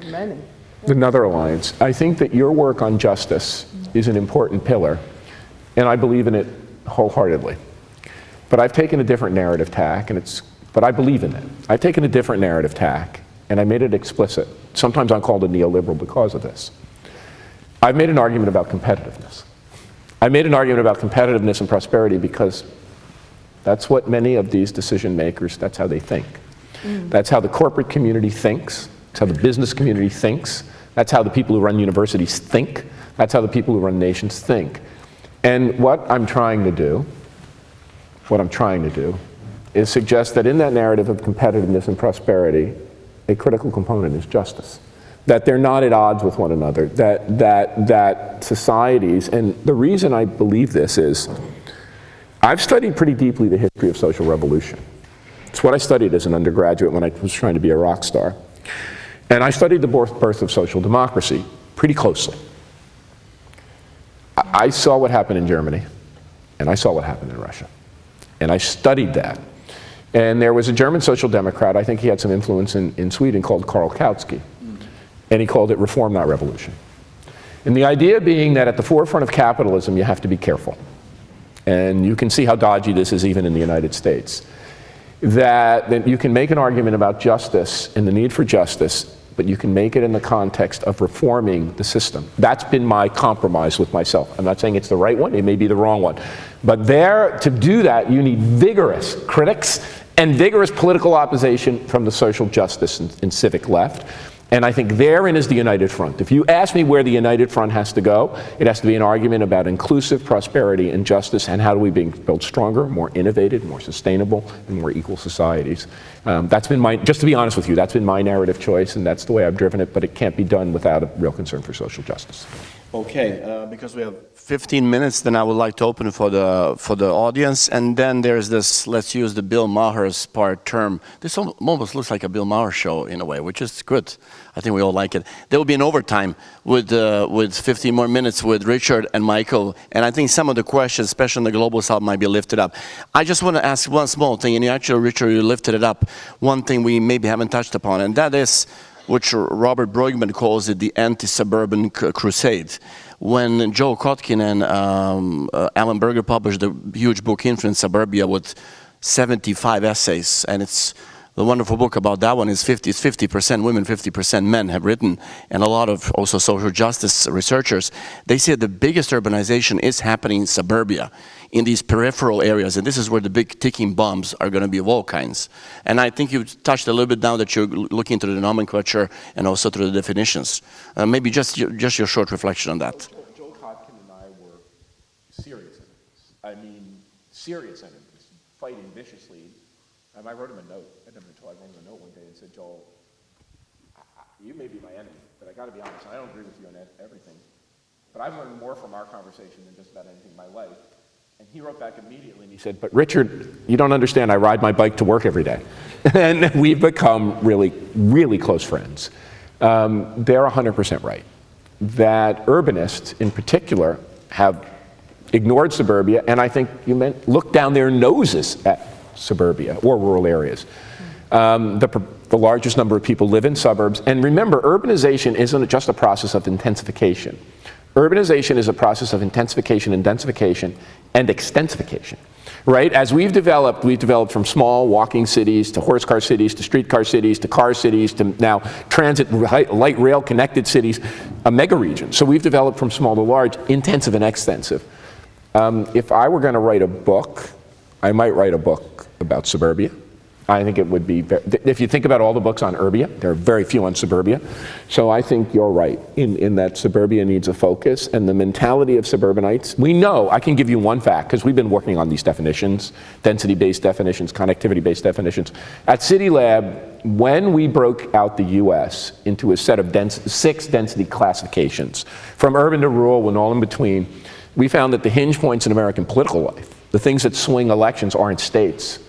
S5: Many.
S2: Another alliance. I think that your work on justice is an important pillar, and I believe in it wholeheartedly. But I've taken a different narrative tack, but I believe in it. I've taken a different narrative tack, and I made it explicit. Sometimes I'm called a neoliberal because of this. I've made an argument about competitiveness. I made an argument about competitiveness and prosperity because that's what many of these decision makers, that's how they think. That's how the corporate community thinks. That's how the business community thinks. That's how the people who run universities think. That's how the people who run nations think. And what I'm trying to do is suggest that in that narrative of competitiveness and prosperity, a critical component is justice. That they're not at odds with one another, that societies, and the reason I believe this is, I've studied pretty deeply the history of social revolution. It's what I studied as an undergraduate when I was trying to be a rock star. And I studied the birth of social democracy pretty closely. I saw what happened in Germany, and I saw what happened in Russia. And I studied that. And there was a German social democrat, I think he had some influence in Sweden, called Karl Kautsky. And he called it reform, not revolution. And the idea being that at the forefront of capitalism, you have to be careful. and you can see how dodgy this is even in the United States, that you can make an argument about justice and the need for justice, but you can make it in the context of reforming the system. That's been my compromise with myself. I'm not saying it's the right one, it may be the wrong one. But to do that, you need vigorous critics and vigorous political opposition from the social justice and civic left. And I think therein is the United Front. If you ask me where the United Front has to go, it has to be an argument about inclusive prosperity and justice, and how do we build stronger, more innovative, more sustainable, and more equal societies. That's been just to be honest with you, that's been my narrative choice, and that's the way I've driven it, but it can't be done without a real concern for social justice.
S1: Okay, because we have 15 minutes, then I would like to open it for the audience, and then there's this, let's use the Bill Maher's part term. This almost looks like a Bill Maher show in a way, which is good. I think we all like it. There will be an overtime with 15 more minutes with Richard and Michael, and I think some of the questions, especially in the Global South, might be lifted up. I just want to ask one small thing, and you actually, Richard, you lifted it up, one thing we maybe haven't touched upon, and that is, which Robert Brueggemann calls it the anti-suburban crusade. When Joe Kotkin and Alan Berger published the huge book Influence Suburbia with 75 essays, and it's the wonderful book about that one is 50% women, 50% men have written, and a lot of also social justice researchers. They say the biggest urbanization is happening in suburbia, in these peripheral areas, and this is where the big ticking bombs are going to be of all kinds. And I think you've touched a little bit now that you're looking into the nomenclature and also through the definitions. Maybe just your short reflection on that.
S2: Joel Kotkin and I were serious enemies. I mean, serious enemies, fighting viciously. I wrote him a note. I wrote him a note one day and said, Joel, you may be my enemy, but I got to be honest, I don't agree with you on everything. But I've learned more from our conversation than just about anything in my life. And he wrote back immediately and he said, but Richard, you don't understand, I ride my bike to work every day. And we've become really, really close friends. They're 100% right. That urbanists in particular have ignored suburbia, and I think you meant look down their noses at suburbia or rural areas. The largest number of people live in suburbs, and remember, urbanization isn't just a process of intensification. Urbanization is a process of intensification and densification and extensification, right? As we've developed from small walking cities to horse car cities to streetcar cities to car cities to now transit light rail connected cities, a mega region. So we've developed from small to large, intensive and extensive. If I were going to write a book, I might write a book about suburbia. I think it would be, if you think about all the books on urbia, there are very few on suburbia. So I think you're right in that suburbia needs a focus, and the mentality of suburbanites. We know, I can give you one fact, because we've been working on these definitions, density-based definitions, connectivity-based definitions. At City Lab, when we broke out the US into a set of 6 density classifications, from urban to rural and all in between, we found that the hinge points in American political life, the things that swing elections, aren't states,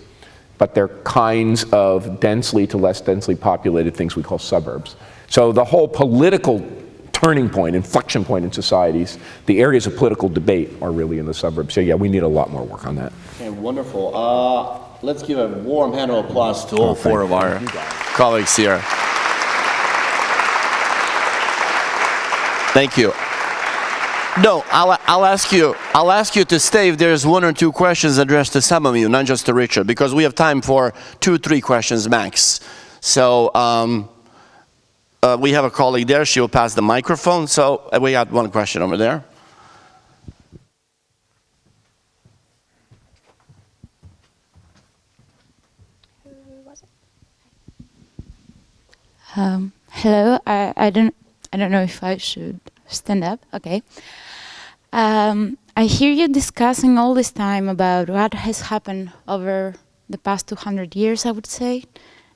S2: but they're kinds of densely to less densely populated things we call suburbs. So the whole political turning point, inflection point in societies, the areas of political debate are really in the suburbs. So yeah, we need a lot more work on that.
S1: Okay, wonderful. Let's give a warm hand of applause to all 4 of our colleagues here. Thank you. No, I'll ask you to stay if there's 1 or 2 questions addressed to some of you, not just to Richard, because we have time for 2, 3 questions max. So we have a colleague there. She will pass the microphone. So we got 1 question over there.
S7: Who was it? Hello. I don't know if I should stand up. Okay. I hear you discussing all this time about what has happened over the past 200 years, I would say,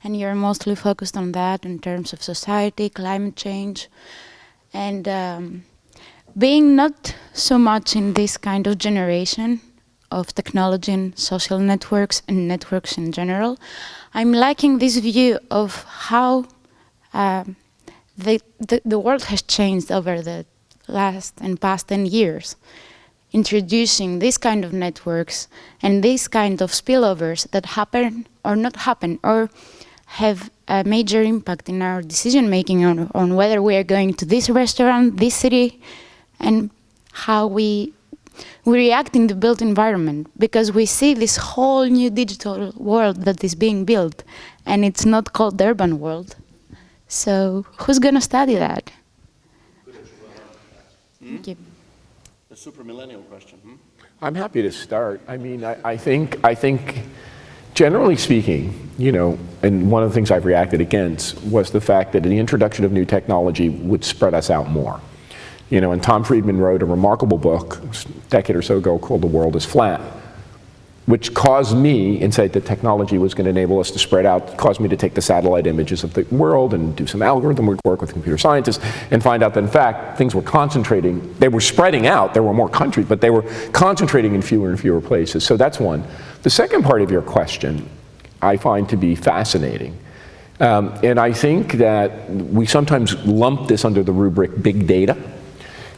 S7: and you're mostly focused on that in terms of society, climate change, and being not so much in this kind of generation of technology and social networks and networks in general, I'm liking this view of how the world has changed over the last and past 10 years, introducing this kind of networks and this kind of spillovers that happen or not happen or have a major impact in our decision making on whether we are going to this restaurant, this city, and how we we react in the built environment because we see this whole new digital world that is being built, and it's not called the urban world. So who's going to study that? Thank you.
S1: The super millennial question.
S2: I'm happy to start. I mean, I think, generally speaking, you know, and one of the things I've reacted against was the fact that the introduction of new technology would spread us out more. You know, and Tom Friedman wrote a remarkable book a decade or so ago called The World is Flat, which caused me, insight that technology was going to enable us to spread out, caused me to take the satellite images of the world and do some algorithm work with computer scientists and find out that, in fact, things were concentrating. They were spreading out. There were more countries, but they were concentrating in fewer and fewer places. So that's one. The second part of your question I find to be fascinating. And I think that we sometimes lump this under the rubric big data.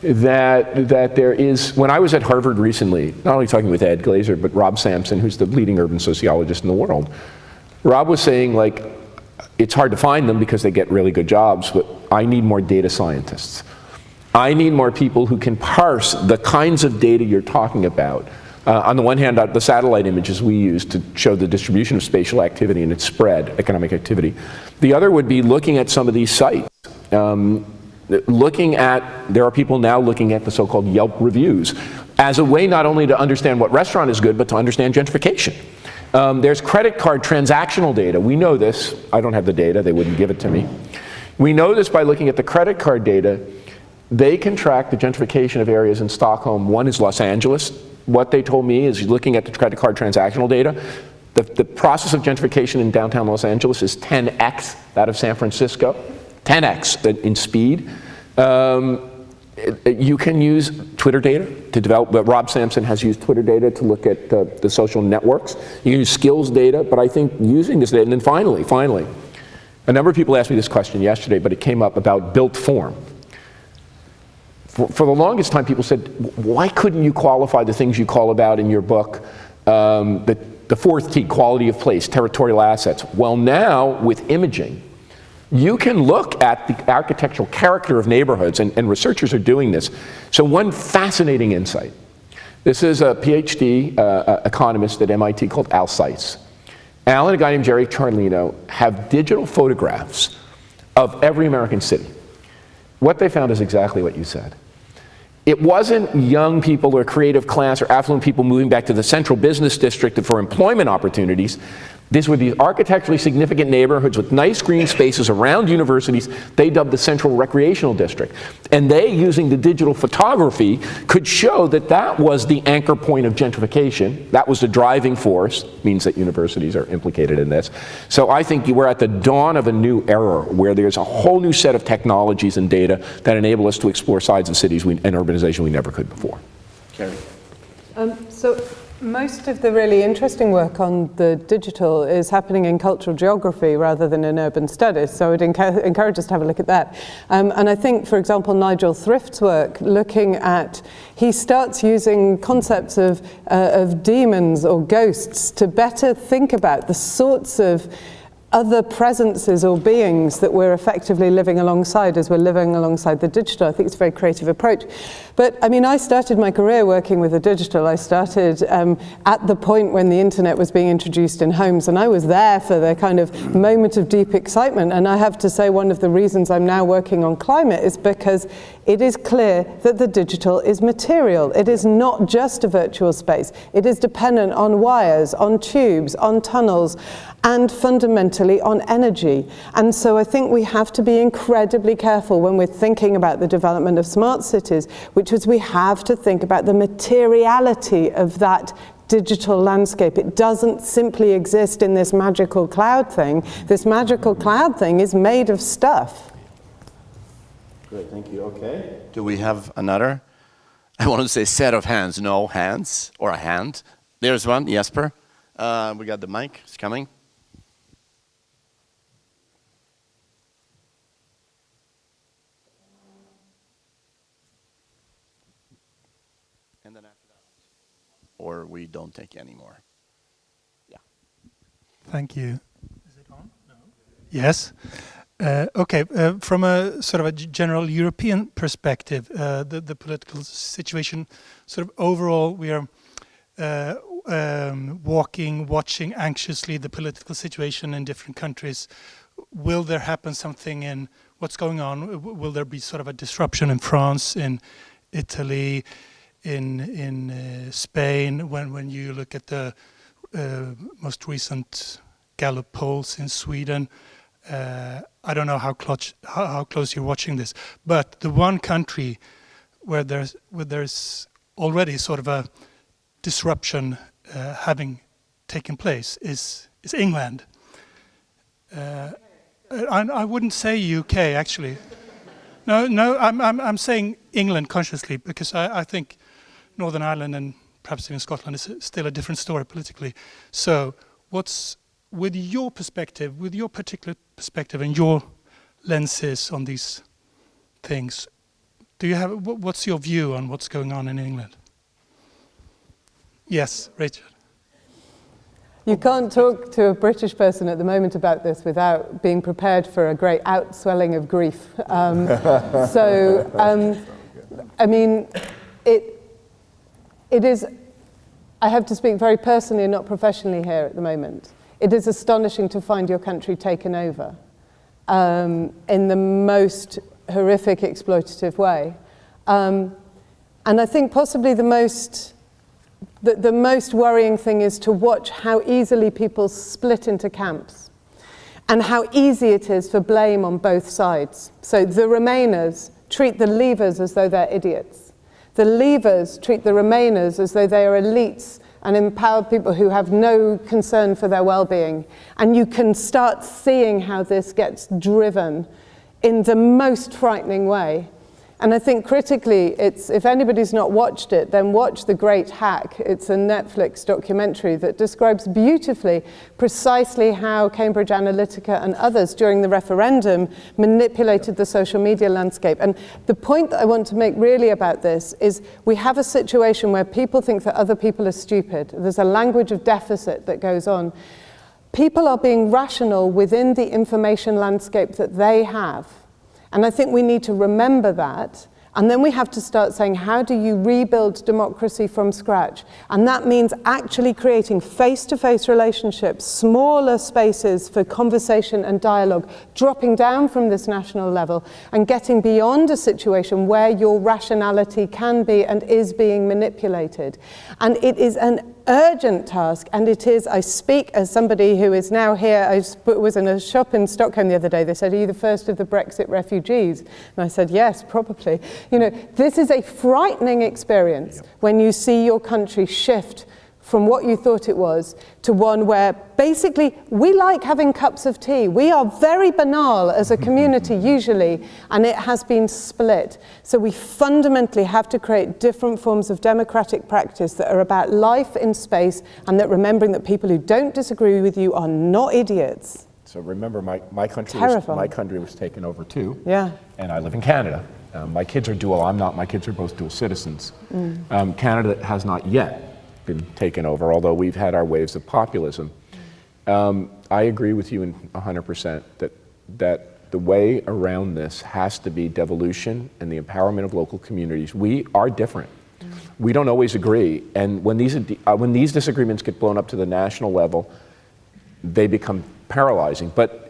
S2: That there is, when I was at Harvard recently, not only talking with Ed Glazer, but Rob Sampson, who's the leading urban sociologist in the world, Rob was saying, like, it's hard to find them because they get really good jobs, but I need more data scientists. I need more people who can parse the kinds of data you're talking about. On the one hand, the satellite images we use to show the distribution of spatial activity and its spread, economic activity. The other would be looking at some of these sites. There are people now looking at the so-called Yelp reviews as a way not only to understand what restaurant is good, but to understand gentrification. There's credit card transactional data. We know this. I don't have the data. They wouldn't give it to me. We know this by looking at the credit card data. They can track the gentrification of areas in Stockholm. One is Los Angeles. What they told me is looking at the credit card transactional data, the process of gentrification in downtown Los Angeles is 10x that of San Francisco. 10x in speed. You can use Twitter data to develop, but Rob Sampson has used Twitter data to look at the social networks. You can use skills data, but I think using this data, and then finally, a number of people asked me this question yesterday, but it came up about built form. For the longest time, people said, why couldn't you qualify the things you call about in your book, the fourth T, quality of place, territorial assets? Well, now, with imaging, you can look at the architectural character of neighborhoods, and researchers are doing this. So one fascinating insight. This is a PhD economist at MIT called Al Seitz. Al and a guy named Jerry Charlino have digital photographs of every American city. What they found is exactly what you said. It wasn't young people or creative class or affluent people moving back to the central business district for employment opportunities. These were these architecturally significant neighborhoods with nice green spaces around universities they dubbed the Central Recreational District. And they, using the digital photography, could show that that was the anchor point of gentrification. That was the driving force, means that universities are implicated in this. So I think we're at the dawn of a new era where there's a whole new set of technologies and data that enable us to explore sides of cities and urbanization we never could before.
S1: Carrie.
S5: So most of the really interesting work on the digital is happening in cultural geography rather than in urban studies, so I would encourage us to have a look at that. And I think, for example, Nigel Thrift's work, he starts using concepts of demons or ghosts to better think about the sorts of other presences or beings that we're effectively living alongside as we're living alongside the digital. I think it's a very creative approach. But I mean, I started my career working with the digital. I started at the point when the internet was being introduced in homes, and I was there for the kind of moment of deep excitement. And I have to say, one of the reasons I'm now working on climate is because it is clear that the digital is material. It is not just a virtual space. It is dependent on wires, on tubes, on tunnels, and fundamentally on energy. And so I think we have to be incredibly careful when we're thinking about the development of smart cities, which is we have to think about the materiality of that digital landscape. It doesn't simply exist in this magical cloud thing. This magical cloud thing is made of stuff.
S1: Good, thank you. Okay. Do we have another? I wanted to say set of hands. No hands or a hand. There's one, Jesper. We got the mic. It's coming. And then after that, or we don't take any more. Yeah.
S8: Thank you. Is it on? No. Yes. From a sort of a general European perspective, the political situation, sort of overall, we are watching anxiously the political situation in different countries. Will there happen something in what's going on? Will there be sort of a disruption in France, in Italy, in Spain? When you look at the most recent Gallup polls in Sweden, I don't know how close you're watching this, but the one country where there's already sort of a disruption having taken place is England. I wouldn't say UK actually. No, I'm saying England consciously because I think Northern Ireland and perhaps even Scotland is still a different story politically. So what's with your perspective, with your particular perspective and your lenses on these things, what's your view on what's going on in England? Yes, Rachel.
S5: You can't talk to a British person at the moment about this without being prepared for a great outswelling of grief. I mean, it is, I have to speak very personally and not professionally here at the moment. It is astonishing to find your country taken over in the most horrific, exploitative way. And I think possibly the most worrying thing is to watch how easily people split into camps and how easy it is for blame on both sides. So the Remainers treat the Leavers as though they're idiots. The Leavers treat the Remainers as though they are elites and empowered people who have no concern for their well-being. And you can start seeing how this gets driven in the most frightening way. And I think critically, if anybody's not watched it, then watch The Great Hack. It's a Netflix documentary that describes beautifully precisely how Cambridge Analytica and others during the referendum manipulated the social media landscape. And the point that I want to make really about this is we have a situation where people think that other people are stupid. There's a language of deficit that goes on. People are being rational within the information landscape that they have. And I think we need to remember that. And then we have to start saying, how do you rebuild democracy from scratch? And that means actually creating face-to-face relationships, smaller spaces for conversation and dialogue, dropping down from this national level and getting beyond a situation where your rationality can be and is being manipulated. And it is an urgent task, and it is, I speak as somebody who is now here. I was in a shop in Stockholm the other day. They said, are you the first of the Brexit refugees? And I said, yes, probably. You know, this is a frightening experience when you see your country shift from what you thought it was to one where basically we like having cups of tea. We are very banal as a community usually, and it has been split. So we fundamentally have to create different forms of democratic practice that are about life in space and that remembering that people who don't disagree with you are not idiots.
S2: So remember, my country was taken over too.
S5: Yeah.
S2: And I live in Canada. My kids are dual. I'm not. My kids are both dual citizens. Canada has not yet been taken over, although we've had our waves of populism. I agree with you 100% that the way around this has to be devolution and the empowerment of local communities. We are different. We don't always agree, and when these disagreements get blown up to the national level, they become paralyzing. But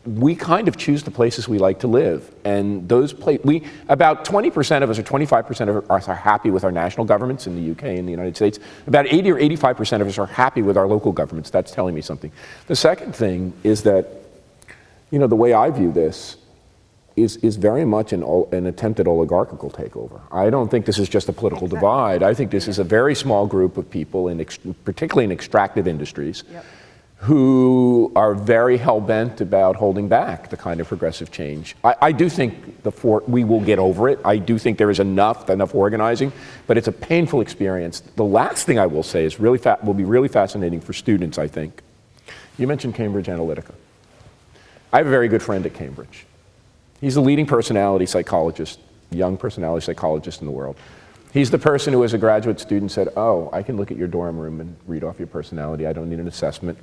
S2: we kind of choose the places we like to live, and those about 20% of us or 25% of us are happy with our national governments in the UK and the United States. About 80 or 85% of us are happy with our local governments. That's telling me something. The second thing is that, you know, the way I view this is very much an attempted oligarchical takeover. I don't think this is just a political divide. I think this is a very small group of people, particularly in extractive industries, who are very hell-bent about holding back the kind of progressive change. I do think we will get over it. I do think there is enough organizing, but it's a painful experience. The last thing I will say is will be really fascinating for students, I think. You mentioned Cambridge Analytica. I have a very good friend at Cambridge. He's the leading personality psychologist, young personality psychologist in the world. He's the person who, as a graduate student, said, oh, I can look at your dorm room and read off your personality. I don't need an assessment.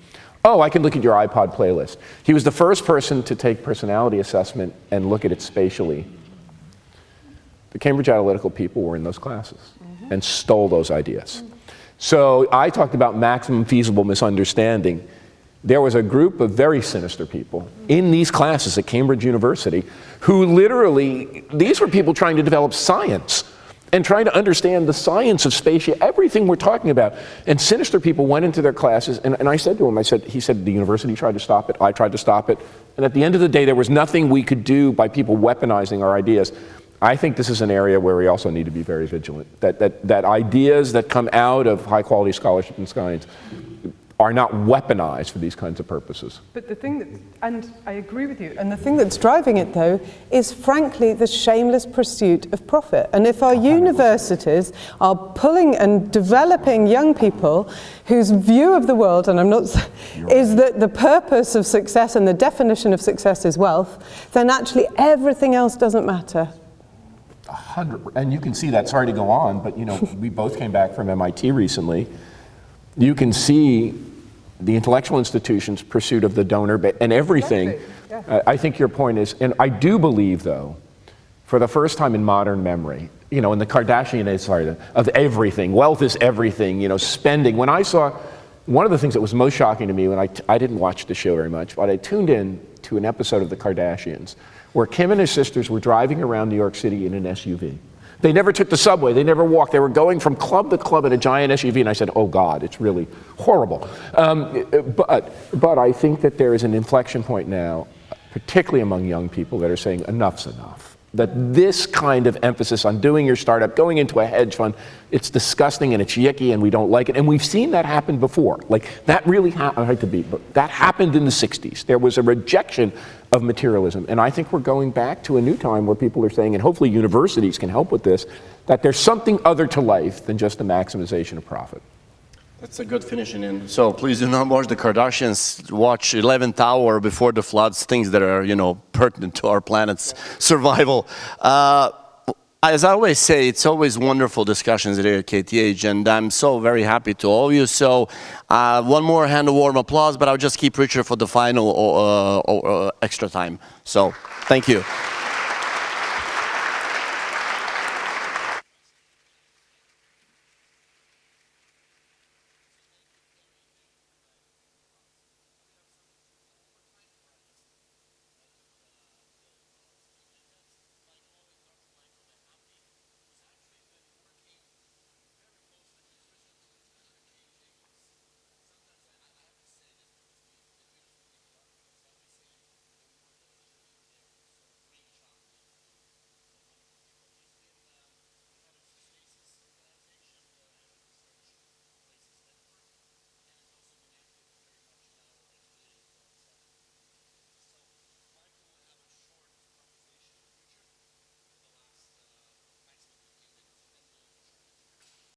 S2: Oh, I can look at your iPod playlist. He was the first person to take personality assessment and look at it spatially. The Cambridge Analytical people were in those classes and stole those ideas. So I talked about maximum feasible misunderstanding. There was a group of very sinister people in these classes at Cambridge University who literally, these were people trying to develop science and trying to understand the science of spatial, everything we're talking about. And sinister people went into their classes, and I said to him, he said, the university tried to stop it, I tried to stop it. And at the end of the day, there was nothing we could do by people weaponizing our ideas. I think this is an area where we also need to be very vigilant, that ideas that come out of high quality scholarship and science are not weaponized for these kinds of purposes.
S5: But the thing that, and I agree with you, and the thing that's driving it though is frankly the shameless pursuit of profit. And if our universities are pulling and developing young people whose view of the world, and I'm not, is that the purpose of success and the definition of success is wealth, then actually everything else doesn't matter.
S2: 100%, and you can see that, sorry to go on, but you know, we both came back from MIT recently. You can see the intellectual institutions' pursuit of the donor and everything.
S5: Exactly. Yeah.
S2: I think your point is, and I do believe though, for the first time in modern memory, you know, in the Kardashian age, of everything, wealth is everything, you know, spending. When I saw, one of the things that was most shocking to me when I didn't watch the show very much, but I tuned in to an episode of the Kardashians where Kim and his sisters were driving around New York City in an SUV. They never took the subway, they never walked, they were going from club to club in a giant SUV, and I said, oh God, it's really horrible. But I think that there is an inflection point now, particularly among young people, that are saying enough's enough. That this kind of emphasis on doing your startup, going into a hedge fund, it's disgusting and it's yicky and we don't like it. And we've seen that happen before. Like that really I hate to be, but that happened in the 60s. There was a rejection of materialism. And I think we're going back to a new time where people are saying, and hopefully universities can help with this, that there's something other to life than just the maximization of profit.
S1: That's a good finishing in. So please do not watch the Kardashians. Watch 11th Hour, Before the Floods, things that are, you know, pertinent to our planet's survival. As I always say, it's always wonderful discussions here at KTH, and I'm so very happy to all of you. So one more hand of warm applause, but I'll just keep Richard for the final extra time. So thank you.